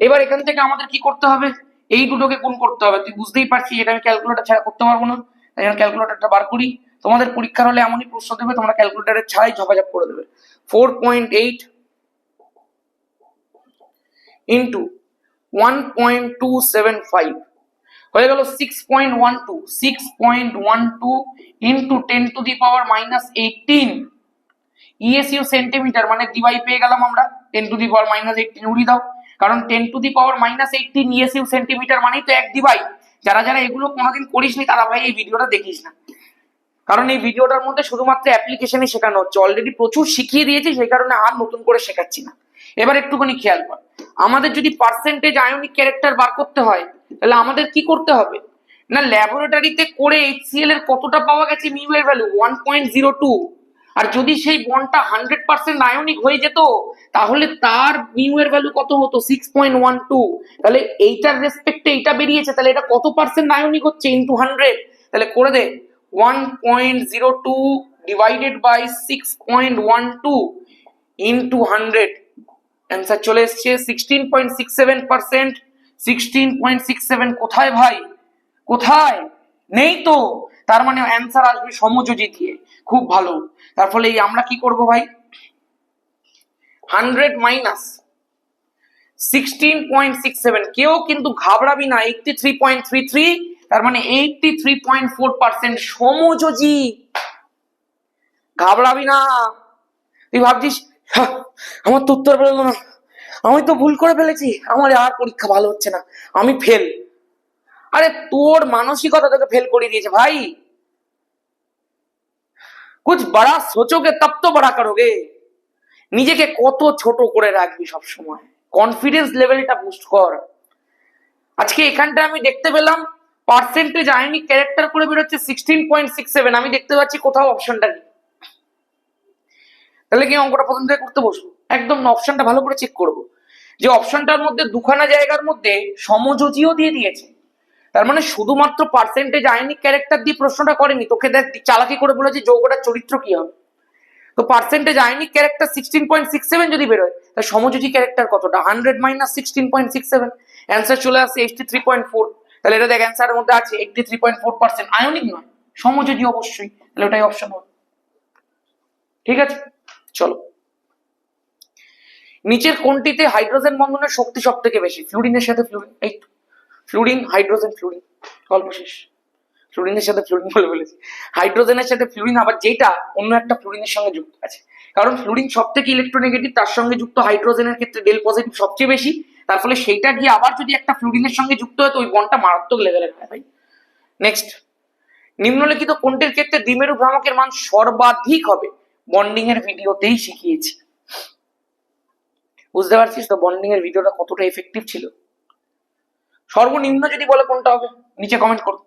এবার এখান থেকে আমাদের কি করতে হবে, এই দুটোকে গুণ করতে হবে। তুই বুঝতেই পারছিস এটা আমি ক্যালকুলেটর ছাড়া করতে পারবো না, তাই আমি ক্যালকুলেটরটা বার করি। তোমাদের পরীক্ষার হলে এমনই প্রশ্ন দেবে, তোমরা ক্যালকুলেটরের ছাড়াই ঝপাঝপ করে দেবে। 4.8 ইন্টু 1.275 হয়ে গেল 6.12 ইন্টু 10⁻⁻18 ইএসইউ সেন্টিমিটার, মানে দিবাই পেয়ে গেলাম আমরা 10⁻⁻18 উড়িয়ে দাও, কারণ 10⁻⁻18 ইএসইউ সেন্টিমিটার মানেই তো 1 দিবাই। যারা যারা এগুলো কোনোদিন করিসনি তারা ভাই এই ভিডিওটা দেখিস না, কারণ এই ভিডিওটার মধ্যে শুধুমাত্র অ্যাপ্লিকেশনে শেখানো হচ্ছে, অলরেডি প্রচুর শিখিয়ে দিয়েছি, সেই কারণে আর নতুন করে শেখাচ্ছি না। এবার একটুখানি খেয়াল কর, আমাদের যদি পার্সেন্টেজ আয়নিক ক্যারেক্টার বার করতে হয়, তাহলে আমাদের কি করতে হবে না, ল্যাবরেটরিতে করে HCl এর কতটা পাওয়া গেছে মিউ এর ভ্যালু 1.02, আর যদি সেই বন্ডটা 100% আয়নিক হয়ে যেত, তাহলে তার মিউ এর ভ্যালু কত হতো 6.12। তাহলে এইটার রেসপেক্টে এটা বেরিয়েছে, তাহলে এটা কত পার্সেন্ট আয়নিক হচ্ছে ইনটু 100, তাহলে করে দে 1.02 ডিভাইডেড বাই 6.12 ইনটু 100, অ্যান্সার চলে এসছে 16.67%। 16.67 কোথায় ভাই, কোথায়, নেই তো, তার মানে অ্যান্সার আসবে সমযোজী দিয়ে। খুব ভালো, তার ফলে আমরা কি করব ভাই, 100 মাইনাস 16.67, কেউ কিন্তু ঘাবড়াবি না, 83.33, তার মানে 83.4% সমযোজী, ঘাবড়াবি না। তুই ভাবছিস আমার তো উত্তর বেরোলো না, আমি তো ভুল করে ফেলেছি, আমার আর পরীক্ষা ভালো হচ্ছে না, আমি ফেল। আরে তোর মানসিকতা তোকে ফেল করে দিয়েছে ভাই, কুছ বড়া সোচোগে তব তো বড়া করোগে। নিজেকে কত ছোট করে রাখবি সব সময়, কনফিডেন্স লেভেলটা বুস্ট কর। আজকে এখানটা আমি দেখতে পেলাম পার্সেন্টেজ আয়নিক ক্যারেক্টার করে বেরোচ্ছে 16.67, আমি দেখতে পাচ্ছি কোথাও অপশনটা নেই, তাহলে কি অঙ্কটা প্রথম থেকে করতে বসবো? একদম অপশনটা ভালো করে চেক করব, যে অপশনটার মধ্যে দুখানা জায়গার মধ্যে সমযোজীও দিয়ে দিয়েছে। তার মানে শুধুমাত্র পার্সেন্টেজ আয়নিক ক্যারেক্টার দিয়ে প্রশ্নটা করেনি, তোকে দেখ চালাকি করে বলেছে যৌগটার চরিত্র কি হবে। তো পার্সেন্টেজ আয়নিক ক্যারেক্টার 16.67 যদি বেরোয়, তাহলে সমযোজী ক্যারেক্টার কতটা? 100 - 16.67, অ্যান্সার চলে আসছে 83.4। তাহলে এটা দেখ অ্যান্সারের মধ্যে আছে 83.4% আয়নিক নয়, সমযোজী অবশ্যই, তাহলে ওটাই অপশন হবে। ঠিক আছে, চলো। নিচের কোনটিতে হাইড্রোজেন বন্ধনের শক্তি সব থেকে বেশি? ফ্লুরিনের সাথে ফ্লুরিন, এই ফ্লুরিন, হাইড্রোজেন, ফ্লুরিন, গল্প শেষ। ফ্লুরিনের সাথে ফ্লুরিন বলে বলেছি, হাইড্রোজেনের সাথে ফ্লুরিন আবার যেটা অন্য একটা ফ্লুরিনের সঙ্গে যুক্ত আছে, কারণ ফ্লুরিন সব থেকে ইলেকট্রোনেগেটিভ, তার সঙ্গে যুক্ত হাইড্রোজেনের ক্ষেত্রে ডেল পজিটিভ সবচেয়ে বেশি, তার ফলে সেইটা গিয়ে আবার যদি একটা ফ্লুরিনের সঙ্গে যুক্ত হয় তো ওই বন্ডটা মারাত্মক লেভেলের হয় ভাই। নেক্সট, নিম্নলিখিত কোনটির ক্ষেত্রে দ্বিমেরু ভ্রামকের মান সর্বাধিক হবে? বন্ডিং এর ভিডিওতেই শিখিয়েছি, বুঝতে পারছিস তো বন্ডিং এর ভিডিওটা কতটা এফেক্টিভ ছিল। সর্বনিম্ন যদি বলে কোনটা হবে নিচে কমেন্ট করো।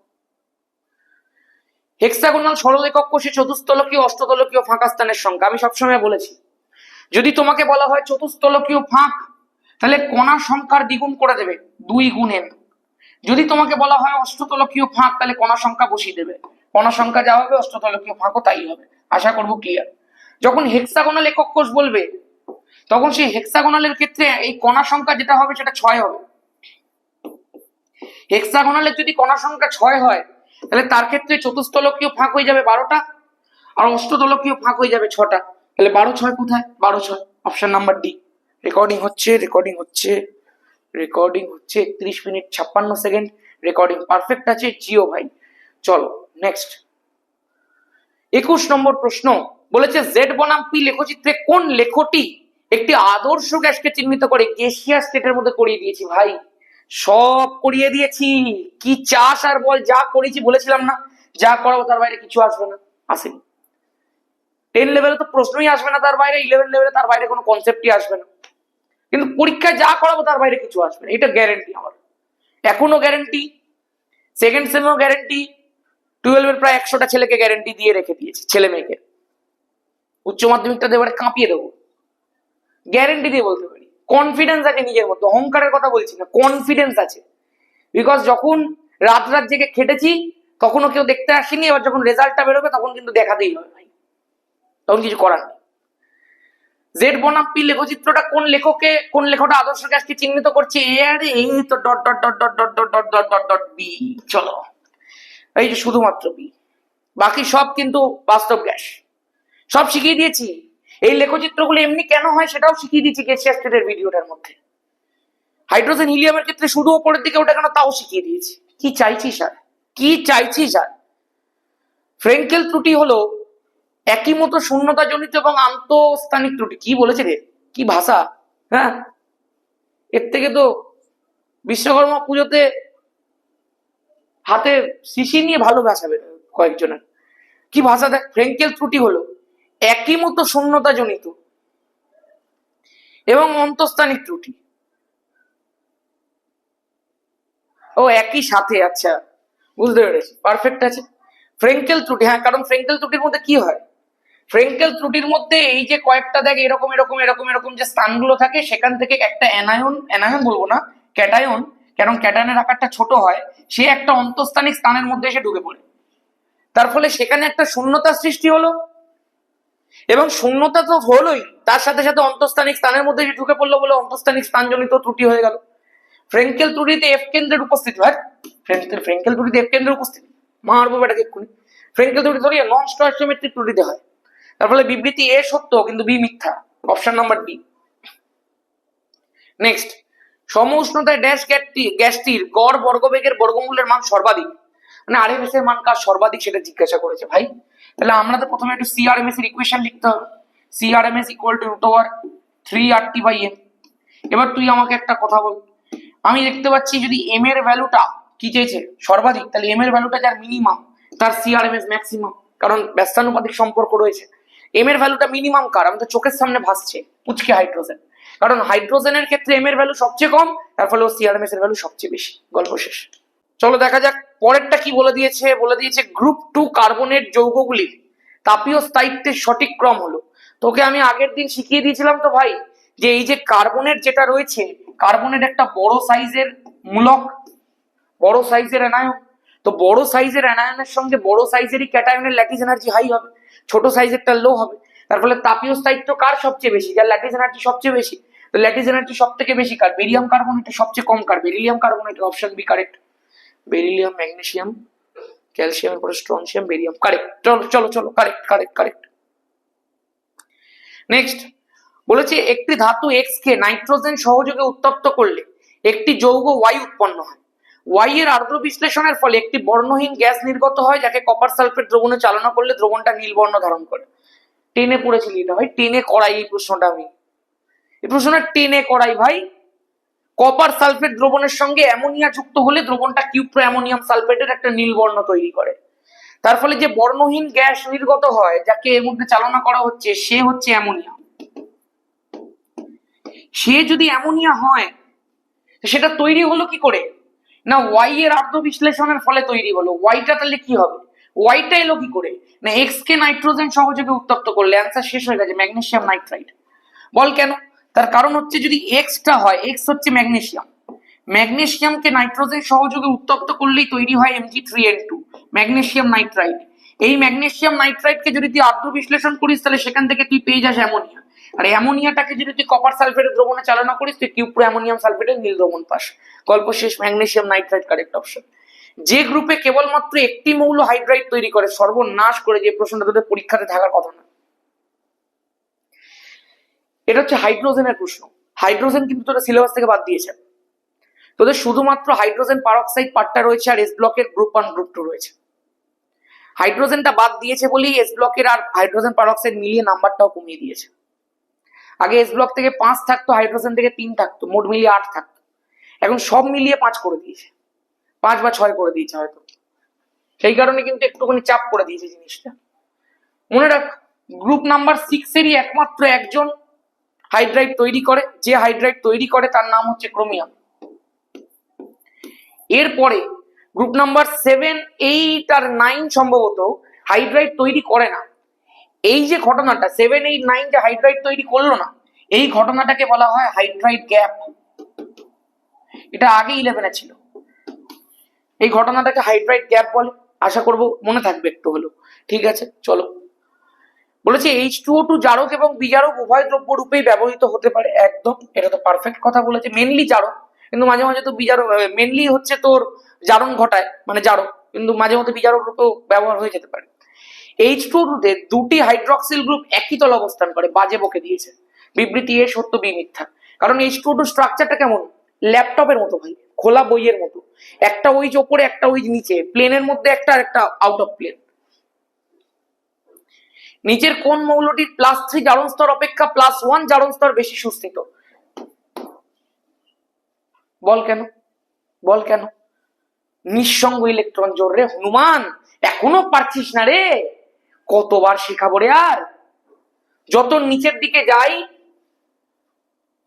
হেক্সাগোনাল সরল একক কোষে চতুস্তলকীয় অষ্টতলকীয় ফাঁকা স্থানের সংখ্যা, আমি সবসময় বলেছি যদি তোমাকে বলা হয় চতুস্তলকীয় ফাঁক, তাহলে কণার সংখ্যার দ্বিগুণ করে দেবে, 2 গুণ n। যদি তোমাকে বলা হয় অষ্টতলকীয় ফাঁক, তাহলে কণা সংখ্যা বসিয়ে দেবে, কণা সংখ্যা যা হবে অষ্টতলকীয় ফাঁকও তাই হবে। আশা করবো ক্লিয়ার। যখন হেক্সাগোনাল একক কোষ বলবে তখন সেই হেক্সাগোনালের ক্ষেত্রে এই কণা সংখ্যা যেটা হবে সেটা 6 হবে। হেক্সাগোনালের যদি কণা সংখ্যা 6 হয়, তাহলে তার ক্ষেত্রে চতুস্তলকীয় ফাঁক হয়ে যাবে 12টা, আর অষ্টতলকীয় ফাঁক হয়ে যাবে 6টা। তাহলে 12 6 কোথায়? 12 6 অপশন নাম্বার ডি। রেকর্ডিং হচ্ছে 31 মিনিট 56 সেকেন্ড, রেকর্ডিং পারফেক্ট আছে, জিও ভাই। চলো নেক্সট, 21 নম্বর প্রশ্ন বলেছে জেড বনাম পি লেখচিত্রে কোন লেখটি একটি আদর্শ গ্যাসকে চিহ্নিত করে? গ্যাসিয়াস স্টেটের মধ্যে করিয়ে দিয়েছি ভাই, সব করিয়ে দিয়েছি। কি চাস আর বল, যা করেছি বলেছিলাম না যা করাবো তার বাইরে কিছু আসবে না, আসেনি। 10 লেভেলে তো প্রশ্নই আসবে না তার বাইরে, 11 লেভেলে তার বাইরে কোনো কনসেপ্টই আসবে না, কিন্তু পরীক্ষায় যা করাবো তার বাইরে কিছু আসবে না, এটা গ্যারেন্টি আমার, এখনো গ্যারেন্টি, সেকেন্ড সেমেও গ্যারেন্টি, 12 এর প্রায় 100টা ছেলেকে গ্যারেন্টি দিয়ে রেখে দিয়েছি, ছেলে মেয়েকে। উচ্চ মাধ্যমিকটা দেবারে কাঁপিয়ে দেবো, গ্যারেন্টি দিয়ে বলতে পারি। কনফিডেন্স আছে নিজের মধ্যে, অহংকারের কথা বলছি না, কনফিডেন্স আছে। বিকজ যখন রাত রাত জেগে খেটেছি তখনও কেউ দেখতে আসেনি, এবার যখন রেজাল্টটা বেরোবে তখন কিন্তু দেখাতেই হবে ভাই, তখন কিছু করার নেই। জেড বনাম পি লেখচিত্রটা কোন লেখকটা আদর্শ গ্যাসকে চিহ্নিত করছে? আরে এই তো dot dot dot dot dot dot dot dot dot dot B. চলো, এই যে শুধুমাত্র বি, বাকি সব কিন্তু বাস্তব গ্যাস, সব শিখিয়ে দিয়েছি। এই লেখচিত্রগুলো এমনি কেন হয় সেটাও শিখিয়ে দিয়েছি গ্যাসিয়াস স্টেটের ভিডিওটার মধ্যে। হাইড্রোজেন হিলিয়ামের ক্ষেত্রে শুধু উপরের দিকে ওটা কেন তাও শিখিয়ে দিয়েছি। কি চাইছি স্যার, কি চাইছি স্যার? ফ্রেঙ্কেল ত্রুটি হলো একই মতো শূন্যতা জনিত এবং আন্তঃস্থানিক ত্রুটি। কি বলেছে রে, কি ভাষা! হ্যাঁ, এর থেকে তো বিশ্বকর্মা পুজোতে হাতে শিশি নিয়ে ভালো ভাষা বেরোয় কয়েকজনের। কি ভাষা দেখ, ফ্রেঙ্কেল ত্রুটি হলো একই মতো শূন্যতা জনিত এবং অন্তঃস্থানিক ত্রুটি। ও একই সাথে, আচ্ছা বুঝতে পেরেছি, পারফেক্ট আছে। ফ্রেঙ্কেল ত্রুটি, হ্যাঁ, কারণ ফ্রেঙ্কেল ত্রুটির মধ্যে কি হয়, ফ্রেঙ্কেল ত্রুটির মধ্যে এই যে কয়েকটা দেখ এরকম এরকম এরকম এরকম যে স্থানগুলো থাকে, সেখান থেকে একটা অ্যানায়ন বলবো না, ক্যাটায়ন, কারণ ক্যাটায়নের আকারটা ছোট হয়, সে একটা অন্তঃস্থানিক স্থানের মধ্যে এসে ঢুকে পড়ে, তার ফলে সেখানে একটা শূন্যতা সৃষ্টি হলো, এবং শূন্যতা তো হলোই, তার সাথে সাথে অন্তঃস্থানিক স্থানের মধ্যে এসে ঢুকে পড়লো বলে অন্তঃস্থানিক স্থানজনিত ত্রুটি হয়ে গেল। ফ্রেঙ্কেল ত্রুটিতে এফ কেন্দ্রের উপস্থিতি হয়, ফ্রেঙ্কেল ত্রুটিতে এফ কেন্দ্রের উপস্থিতি মারবো বেটাকে এক্ষুনি। ফ্রেঙ্কেল ত্রুটি ধরিয়ে নন স্টয়কিওমেট্রিক ত্রুটিতে হয়, তার ফলে বিবৃতি এ সত্য কিন্তু বি মিথ্যা, অপশন নাম্বার ডি। নেক্সট, সম উষ্ণতায় ড্যাশ গ্যাসটির গড় বর্গবেগের বর্গমূলের মান সর্বাধিক, মানে আরএমএস এর মান কার সর্বাধিক সেটা জিজ্ঞাসা করেছে ভাই। তাহলে আমরা তো প্রথমে একটু সিআরএমএস এর ইকুয়েশন লিখতে হবে, সিআরএমএস ইকুয়াল টু √3RT/m। এবার তুই আমাকে একটা কথা বল, আমি দেখতে পাচ্ছি যদি এম এর ভ্যালুটা কি চেয়েছে সর্বাধিক, তাহলে এম এর ভ্যালুটা যার মিনিমাম তার সিআরএমএস ম্যাক্সিমাম, কারণ ব্যস্তানুপাতিক সম্পর্ক রয়েছে। এম এর ভ্যালুটা মিনিমাম কার, আমাদের চোখের সামনে ভাসছে পুচকে হাইড্রোজেন, কারণ হাইড্রোজেনের ক্ষেত্রে এম এর ভ্যালু সবচেয়ে কম, তার ফলে ও সিআরএমএস এর ভ্যালু সবচেয়ে বেশি, গল্প শেষ। চলো দেখা যাক পরেরটা কি বলে দিয়েছে গ্রুপ 2 কার্বনেট যৌগগুলির তাপীয় স্থায়িত্বের সঠিক ক্রম হলো। তোকে আমি আগের দিন শিখিয়ে দিয়েছিলাম তো ভাই, যে এই যে কার্বনের যেটা রয়েছে, কার্বনের একটা বড় সাইজের মূলক, বড় সাইজের অ্যানায়ন, তো বড় সাইজের অ্যানায়নের সঙ্গে বড় সাইজেরই ক্যাটায়নের ল্যাটিস এনার্জি হাই হবে, ছোট সাইজেরটা লো হবে। তার ফলে তাপীয় স্থায়িত্ব কার সবচেয়ে বেশি? যার ল্যাটিস এনার্জি সবচেয়ে বেশি। তো ল্যাটিস এনার্জি সব থেকে বেশি কার? বেরিয়াম কার্বনেটের, সবচেয়ে কম কার? বেরিলিয়াম কার্বনেটের। Option B correct. Beryllium, magnesium, ক্যালসিয়ামের পরে স্ট্রনসিয়াম, বেরিয়াম। কারেক্ট। চলো চলো চলো, কারেক্ট কারেক্ট কারেক্ট। নেক্সট বলেছে একটি ধাতু এক্স কে নাইট্রোজেন সহযোগে উত্তপ্ত করলে একটি যৌগ ওয়াই উৎপন্ন হয়। ওয়াই এর আর্দ্র বিশ্লেষণের ফলে একটি বর্ণহীন গ্যাস নির্গত হয়, যাকে কপার সালফেট দ্রবণে চালনা করলে দ্রবণটা নীল বর্ণ ধারণ করে। টেনে পড়েছিলি এটা ভাই, টেনে করাই এই প্রশ্নটা। আমি এই প্রশ্নটা টেনে করাই ভাই। কপার সালফেট দ্রবণের সঙ্গে অ্যামোনিয়া যুক্ত হলে দ্রবণটা কিউপ্রো অ্যামোনিয়াম সালফেটের একটা নীল বর্ণ তৈরি করে। তার ফলে যে বর্ণহীন গ্যাস নির্গত হয়, যাকে এর মধ্যে চালনা করা হচ্ছে, সে হচ্ছে অ্যামোনিয়া। সে যদি অ্যামোনিয়া হয়, সেটা তৈরি হলো কি করে? না ওয়াই এর আর্দ্র বিশ্লেষণের ফলে তৈরি হলো। ওয়াইটা তাহলে কি হবে? ওয়াইটা এলো কি করে? না এক্স কে নাইট্রোজেন সহযোগে উত্তপ্ত করলে। অ্যান্সার শেষ হয়ে গেছে, ম্যাগনেসিয়াম নাইট্রাইট। বল কেন? তার কারণ হচ্ছে যদি এক্সটা হয়, এক্স হচ্ছে ম্যাগনেসিয়াম, ম্যাগনেসিয়ামকে নাইট্রোজেন সহযোগে উত্তপ্ত করলেই তৈরি হয় Mg3N2, ম্যাগনেসিয়াম নাইট্রাইট। এই ম্যাগনেসিয়াম নাইট্রাইটকে যদি তুই আর্দ্র বিশ্লেষণ করিস, তাহলে সেখান থেকে তুই পেয়ে যাস অ্যামোনিয়া। আর অ্যামোনিয়াটাকে যদি তুই কপার সালফেটের দ্রবণে চালনা করিস, তুই কিউপ্রো অ্যামোনিয়াম সালফেটের নীল দ্রবণ পাস। গল্প শেষ, ম্যাগনেসিয়াম নাইট্রাইট কারেক্ট অপশন। যে গ্রুপে কেবলমাত্র একটি মৌল হাইড্রাইড তৈরি করে, সর্বনাশ করে, যে প্রশ্নটা তোদের পরীক্ষাতে থাকার কথা না। এটা হচ্ছে হাইড্রোজেনের প্রশ্ন। হাইড্রোজেন কিন্তু তোরা সিলেবাস থেকে বাদ দিয়েছে। তোদের শুধুমাত্র হাইড্রোজেন পারঅক্সাইড পার্টটা রয়েছে, আর এস ব্লকের গ্রুপ 1 গ্রুপ 2 রয়েছে। হাইড্রোজেনটা বাদ দিয়েছে বলেই এস ব্লকের আর হাইড্রোজেন পারঅক্সাইড মিলিয়ে নাম্বারটাও কমিয়ে দিয়েছে। আগে এস ব্লক থেকে 5 থাকতো, হাইড্রোজেন থেকে 3 থাকতো, মোট মিলিয়ে 8 থাকতো। এখন সব মিলিয়ে 5 করে দিয়েছে, 5 বা 6 করে দিয়েছে হয়তো। সেই কারণে কিন্তু একটুখানি চাপ করে দিয়েছে জিনিসটা। মনে রাখ, গ্রুপ নাম্বার 6 এরই একমাত্র একজন হাইড্রাইড তৈরি করে। যে হাইড্রাইড তৈরি করে তার নাম হচ্ছে ক্রোমিয়াম। এরপরে গ্রুপ নাম্বার 7, 8 আর 9 সম্ভবত হাইড্রাইড তৈরি করে না। এই যে ঘটনাটা 7, 8, 9 যে হাইড্রাইড তৈরি করলো না, এই ঘটনাটাকে বলা হয় হাইড্রাইড গ্যাপ। এটা আগে 11 এ ছিল। এই ঘটনাটাকে হাইড্রাইড গ্যাপ বলে। আশা করব মনে থাকবে একটু হলো। ঠিক আছে, চলো। বলেছে H2O2 জারক এবং বিজারক উভয় দ্রব্য রূপেই ব্যবহৃত হতে পারে। একদম, এটা তো পারফেক্ট কথা বলেছে। মেনলি জারক, কিন্তু মাঝে মাঝে তো বিজারক, মেনলি হচ্ছে তোর জারণ ঘটায়, মানে জারক, কিন্তু মাঝে মধ্যে বিজারক রূপেও ব্যবহার হয়ে যেতে পারে। H2O2 তে দুটি হাইড্রক্সিল গ্রুপ একই তলে অবস্থান করে, বাজে বকে দিয়েছে। বিবৃতি এ সত্য, বি মিথ্যা। কারণ H2O2 স্ট্রাকচারটা কেমন? ল্যাপটপের মতো ভাই, খোলা বইয়ের মতো। একটা ওইজ ওপরে, একটা ওইজ নিচে, প্লেনের মধ্যে একটা, আর একটা আউট অফ প্লেন। নিচের কোন মৌলটির +3 জারণ স্তর অপেক্ষা +1 জারণ স্তর বেশি সুস্থিত? বল কেন? বল কেন? নিঃসঙ্গ ইলেকট্রন জোড় রে হনুমান, এখনো পারছিস না রে? কতবার শেখাবো রে আর? যত নিচের দিকে যাই,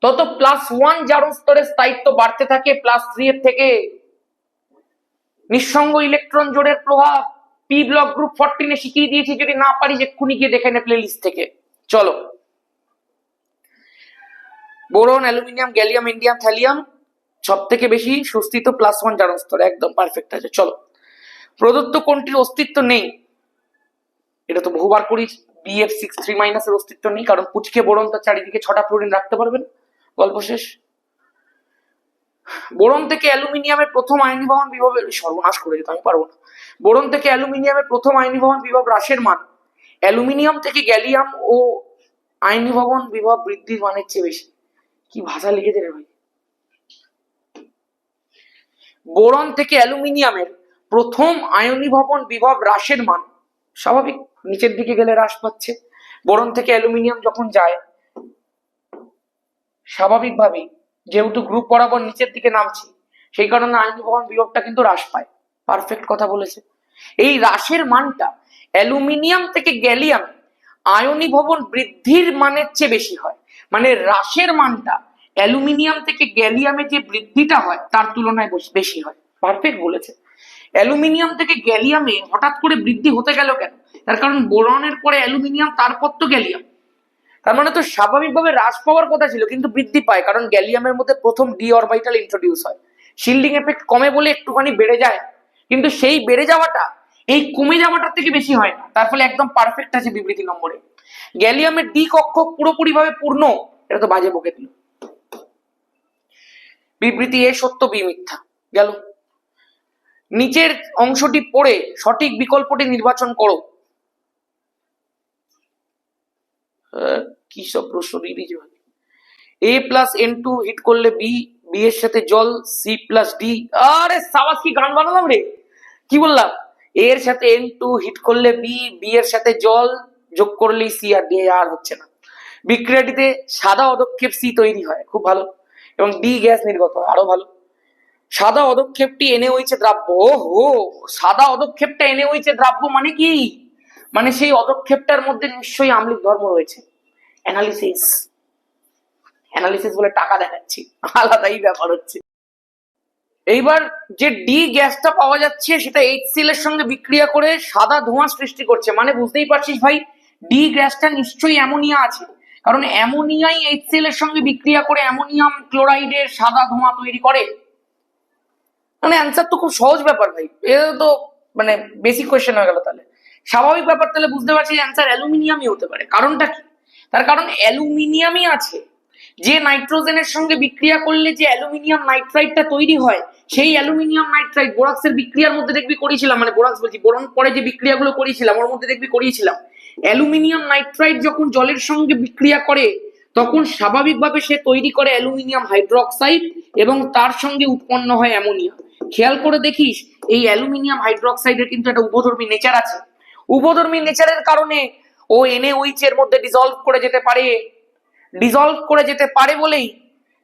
তত +1 জারণ স্তরের স্থায়িত্ব বাড়তে থাকে +3 এর থেকে। নিঃসঙ্গ ইলেকট্রন জোড়ের প্রভাব পি ব্লক গ্রুপ 14 এ শিখিয়ে দিয়েছি, যদি না পারিস এক্ষুনি গিয়ে দেখে নে প্লে লিস্ট থেকে। চলো, boron, aluminium, gallium, indium, thallium সব থেকে বেশি সুস্থিত +1 জারণ স্তর। একদম পারফেক্ট আছে। চলো, প্রদত্ত কোনটির অস্তিত্ব নেই? এটা তো বহুবার করিস। BF63- এর অস্তিত্ব নেই, কারণ পুচকে বোরন তার চারিদিকে 6টা ফ্লোরিন রাখতে পারবেন। গল্প শেষ। বোরন থেকে অ্যালুমিনিয়ামের প্রথম আয়নীভবন বিভবের, সর্বনাশ করে যেত, আমি পারবো না। বোরন থেকে অ্যালুমিনিয়ামের প্রথম আয়নীভবন বিভব হ্রাসের মান অ্যালুমিনিয়াম থেকে গ্যালিয়াম ও আয়নীভবন বিভব বৃদ্ধির মানের চেয়ে বেশি। কি ভাষা লিখেছে রে ভাই! বোরন থেকে অ্যালুমিনিয়ামের প্রথম আয়নীভবন বিভব হ্রাসের মান, স্বাভাবিক, নিচের দিকে গেলে হ্রাস পাচ্ছে। বোরন থেকে অ্যালুমিনিয়াম যখন যায়, স্বাভাবিকভাবেই যেহেতু গ্রুপ বরাবর নিচের দিকে নামছি, সেই কারণে আয়নীভবন বিভবটা কিন্তু হ্রাস পায়। পারফেক্ট কথা বলেছে। এই হ্রাসের মানটা অ্যালুমিনিয়াম থেকে গ্যালিয়াম আয়নীভবন বৃদ্ধির মানের চেয়ে বেশি হয়। মানে হ্রাসের মানটা অ্যালুমিনিয়াম থেকে গ্যালিয়ামে যে বৃদ্ধিটা হয় তার তুলনায় বেশি হয়। পারফেক্ট বলেছে। অ্যালুমিনিয়াম থেকে গ্যালিয়ামে হঠাৎ করে বৃদ্ধি হতে গেল কেন? তার কারণ বোরনের পরে অ্যালুমিনিয়াম, তারপর তো গ্যালিয়াম। তার মানে তো স্বাভাবিকভাবে হ্রাস পাওয়ার কথা ছিল, কিন্তু বৃদ্ধি পায়, কারণ গ্যালিয়ামের মধ্যে প্রথম ডি অরবিটাল ইন্ট্রোডিউস হয়। শিল্ডিং এফেক্ট কমে বলে একটুখানি বেড়ে যায়, কিন্তু সেই বেড়ে যাওয়াটা এই কমে যাওয়াটার থেকে বেশি হয় না, তার ফলে একদম পারফেক্ট আছে বিবৃতি নম্বরে। গ্যালিয়ামের ডি কক্ষক পুরোপুরি ভাবে পূর্ণ, এটা তো বাজে বকে দিল। বিবৃতি এ সত্য, বি মিথ্যা। গেল। নিচের অংশটি পড়ে সঠিক বিকল্পটি নির্বাচন করো। কি সব প্রশ্ন দিয়েছি ভাই। এ প্লাস এন টু হিট করলে বি, বি এর সাথে জল, সি প্লাস ডি। আরে সাবাস, কি গান বানালাম রে। কি বললাম? এ এর সাথে এন টু হিট করলে বি, বি এর সাথে জল যোগ করলেই সি, আর ডি আর হচ্ছে না। বিক্রিয়াটিতে সাদা অদক্ষেপ সি তৈরি হয়, খুব ভালো, এবং ডি গ্যাস নির্গত হয়, আরো ভালো। সাদা অদক্ষেপটি এনে হয়েছে দ্রাব্য। ওহো, সাদা অদক্ষেপটা এনে হয়েছে দ্রাব্য মানে কি? মানে সেই অদক্ষেপটার মধ্যে নিশ্চয়ই আম্লিক ধর্ম রয়েছে। অ্যানালিসিস, অ্যানালিসিস বলে টাকা দেখাচ্ছি, আলাদাই ব্যাপার হচ্ছে। এইবার যে ডি গ্যাসটা পাওয়া যাচ্ছে সেটা HCl এর সঙ্গে বিক্রিয়া করে সাদা ধোঁয়া সৃষ্টি করছে, মানে বুঝতেই পারছিস ভাই ডি গ্যাসটা নিশ্চয়ই অ্যামোনিয়া আছে, কারণ অ্যামোনিয়াই HCl এর সঙ্গে বিক্রিয়া করে অ্যামোনিয়াম ক্লোরাইডের সাদা ধোঁয়া তৈরি করে। মানে অ্যান্সার তো খুব সহজ ব্যাপার ভাই, এটা তো মানে বেসিক কোয়েশ্চেন হয়ে গেল। তাহলে স্বাভাবিক ব্যাপার, তাহলে বুঝতে পারছি অ্যান্সার অ্যালুমিনিয়ামই হতে পারে। কারণটা কি? তার কারণ অ্যালুমিনিয়ামই আছে, যে নাইট্রোজেনের সঙ্গে বিক্রিয়া করলে যে অ্যালুমিনিয়াম নাইট্রাইডটা তৈরি হয়, সেই অ্যালুমিনিয়াম নাইট্রাইড বোরাক্সের বিক্রিয়ার মধ্যে দেখবি করিয়েছিলাম, মানে বোরাক্স বলছি, বোরন পরে যে বিক্রিয়াগুলো করিয়েছিলাম ওর মধ্যে দেখবি করিয়েছিলাম। অ্যালুমিনিয়াম নাইট্রাইড যখন জলের সঙ্গে বিক্রিয়া করে তখন স্বাভাবিকভাবে সে তৈরি করে অ্যালুমিনিয়াম হাইড্রোক্সাইড, এবং তার সঙ্গে উৎপন্ন হয় অ্যামোনিয়া। খেয়াল করে দেখিস এই অ্যালুমিনিয়াম হাইড্রোক্সাইডের কিন্তু একটা উপধর্মী নেচার আছে। উপধর্মী নেচারের কারণে ও NaOH এর মধ্যে ডিসলভ করে যেতে পারে। ডিসলভ করে যেতে পারে বলেই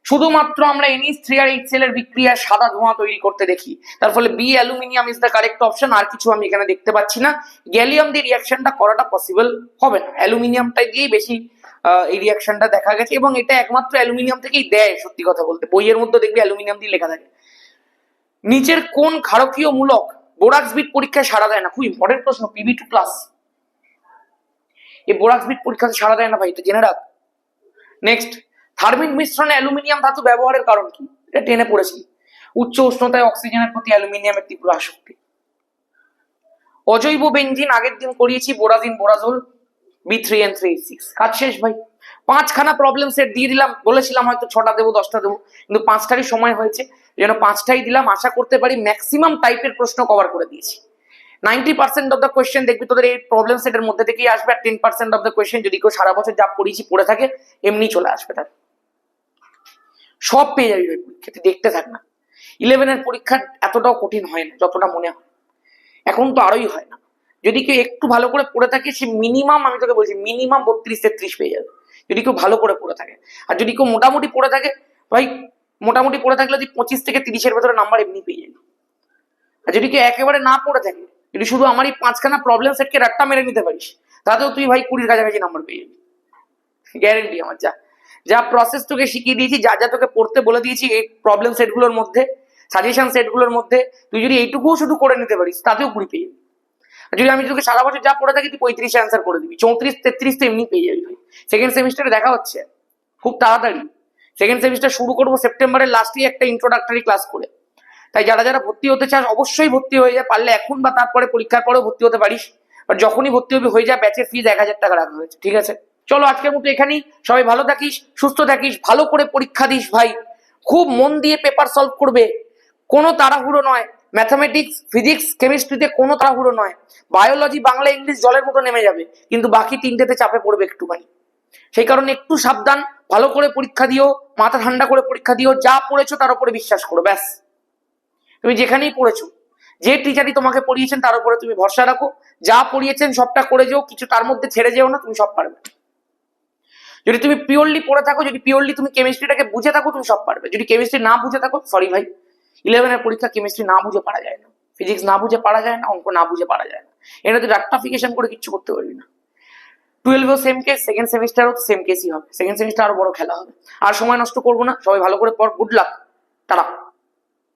শুধুমাত্র আমরা NH3 আর HCl এর বিক্রিয়ায় সাদা ধোঁয়া তৈরি করতে দেখি। তার ফলে B aluminium is the correct option. আর কিছু আমি এখানে দেখতে পাচ্ছি না। গ্যালিয়াম দিয়ে রিয়াকশনটা করাটা পসিবল হবে না, অ্যালুমিনিয়ামটাই দিয়েই বেশি এই রিয়াকশনটা দেখা গেছে, এবং এটা একমাত্র অ্যালুমিনিয়াম থেকেই দেয়। সত্যি কথা বলতে বইয়ের মধ্যে দেখবি অ্যালুমিনিয়াম দিয়ে লেখা থাকে। নিচের কোন ক্ষারকীয় মূলক বোরাক্স বিট পরীক্ষায় সাড়া দেয় না? খুব ইম্পর্টেন্ট প্রশ্ন, Pb2+। এই বোরাক্স বিট পরীক্ষাতে সাড়া দেয় না ভাই, এটা জেনে রাখ। নেক্সট, থার্মিক মিশ্রণে অ্যালুমিনিয়াম ধাতু ব্যবহারের কারণ কি? এটা টেনে পড়েছি। উচ্চ উষ্ণতায় অক্সিজেনের প্রতি অ্যালুমিনিয়ামের তীব্র আসক্তি। অজৈব বেঞ্জিন আগের দিন করিয়েছি, বোরাজিন, বোরাজোল, B3N3H6। কাজ শেষ ভাই। 5খানা প্রবলেম সেট দিয়ে দিলাম, বলেছিলাম হয়তো 6টা দেবো 10টা দেবো, কিন্তু 5টারই সময় হয়েছে, যেন 5টাই দিলাম। আশা করতে পারি ম্যাক্সিমাম টাইপের প্রশ্ন কভার করে দিয়েছি। 90% অফ দ্য কোয়েশ্চেন দেখবি তোদের এই প্রবলেম সেটের মধ্যে থেকেই আসবে, আর 10% অফ দ্য কোয়েশ্চেন যদি কেউ সারা বছর যা পড়িয়েছি পড়ে থাকে এমনি চলে আসবে। তার সব পেয়ে যাবি ওই পরীক্ষাতে, দেখতে থাক না। 11 পরীক্ষা এতটাও কঠিন হয় না যতটা মনে হয়, এখন তো আরোই হয় না। যদি কেউ একটু ভালো করে পড়ে থাকে সে মিনিমাম, আমি তোকে বলছি মিনিমাম 32-33 পেয়ে যাবে, যদি কেউ ভালো করে পড়ে থাকে। আর যদি কেউ মোটামুটি পড়ে থাকে ভাই, মোটামুটি পড়ে থাকলে তুই 25 থেকে 30-এর ভেতরে নাম্বার এমনি পেয়ে যাবি। আর যদি কেউ একেবারে না পড়ে থাকে, যদি শুধু আমার এই 5খানা প্রবলেম সেটকে রাট্টা মেরে নিতে পারিস, তাতেও তুই ভাই 20-এর কাছাকাছি নাম্বার পেয়ে যাবি, গ্যারেন্টি আমার। যা যা প্রসেস তোকে শিখিয়ে দিয়েছি, যা যা তোকে পড়তে বলে দিয়েছি এই প্রবলেম সেটগুলোর মধ্যে, সাজেশন সেটগুলোর মধ্যে, তুই যদি এইটুকুও শুধু করে নিতে পারিস তাতেও 20 পেয়ে যাবি। যদি আমি তোকে সারা বছর যা পড়ে থাকি তুই 35 অ্যান্সার করে দিবি, 34-33 তো এমনি পেয়ে যাবি ভাই। সেকেন্ড সেমিস্টারে দেখা হচ্ছে খুব তাড়াতাড়ি। সেকেন্ড সেমিস্টার শুরু করবো সেপ্টেম্বরের লাস্টে একটা ইন্ট্রোডাক্টরি ক্লাস করে। তাই যারা যারা ভর্তি হতে চাস অবশ্যই ভর্তি হয়ে যায়, পারলে এখন বা তারপরে পরীক্ষার পরেও ভর্তি হতে পারিস। আর যখনই ভর্তি হবি হয়ে যায়, ব্যাচের ফিজ 1000 টাকা রাখা হয়েছে, ঠিক আছে? চলো আজকের মতো এখানেই। সবাই ভালো থাকিস, সুস্থ থাকিস, ভালো করে পরীক্ষা দিস ভাই, খুব মন দিয়ে পেপার সলভ করবে, কোনো তাড়াহুড়ো নয়। ম্যাথামেটিক্স, ফিজিক্স, কেমিস্ট্রিতে কোনো তাড়াহুড়ো নয়। বায়োলজি, বাংলা, ইংলিশ জলের মতো নেমে যাবে, কিন্তু বাকি 3টেতে চাপে পড়বে একটুখানি। সেই কারণে একটু সাবধান, ভালো করে পরীক্ষা দিও, মাথা ঠান্ডা করে পরীক্ষা দিও, যা পড়েছো তার উপরে বিশ্বাস করো, ব্যাস। তুমি যেখানেই পড়েছো, যে টিচারই তোমাকে পড়িয়েছেন তার উপরে তুমি ভরসা রাখো, যা পড়িয়েছেন সবটা করে যেও, কিছু তার মধ্যে ছেড়ে যেও না, তুমি সব পারবে। যদি তুমি পিওরলি পড়ে থাকো, যদি পিওরলি তুমি কেমিস্ট্রিটাকে বুঝে থাকো, তুমি সব পারবে। যদি কেমিস্ট্রি না বুঝে থাকো, সরি ভাই, 11 পরীক্ষা কেমিস্ট্রি না বুঝে পারা যায় না, ফিজিক্স না বুঝে পারা যায় না, অঙ্ক না বুঝে পারা যায় না। এটা তুই রাট্টাফিকেশন করে কিচ্ছু করতে পারবি না। 12 সেম কেস, সেকেন্ড সেমিস্টারও সেম কেসই হবে। সেকেন্ড সেমিস্টার আরো বড় খেলা হবে। আর সময় নষ্ট করবো না, সবাই ভালো করে পড়। Good luck, tata.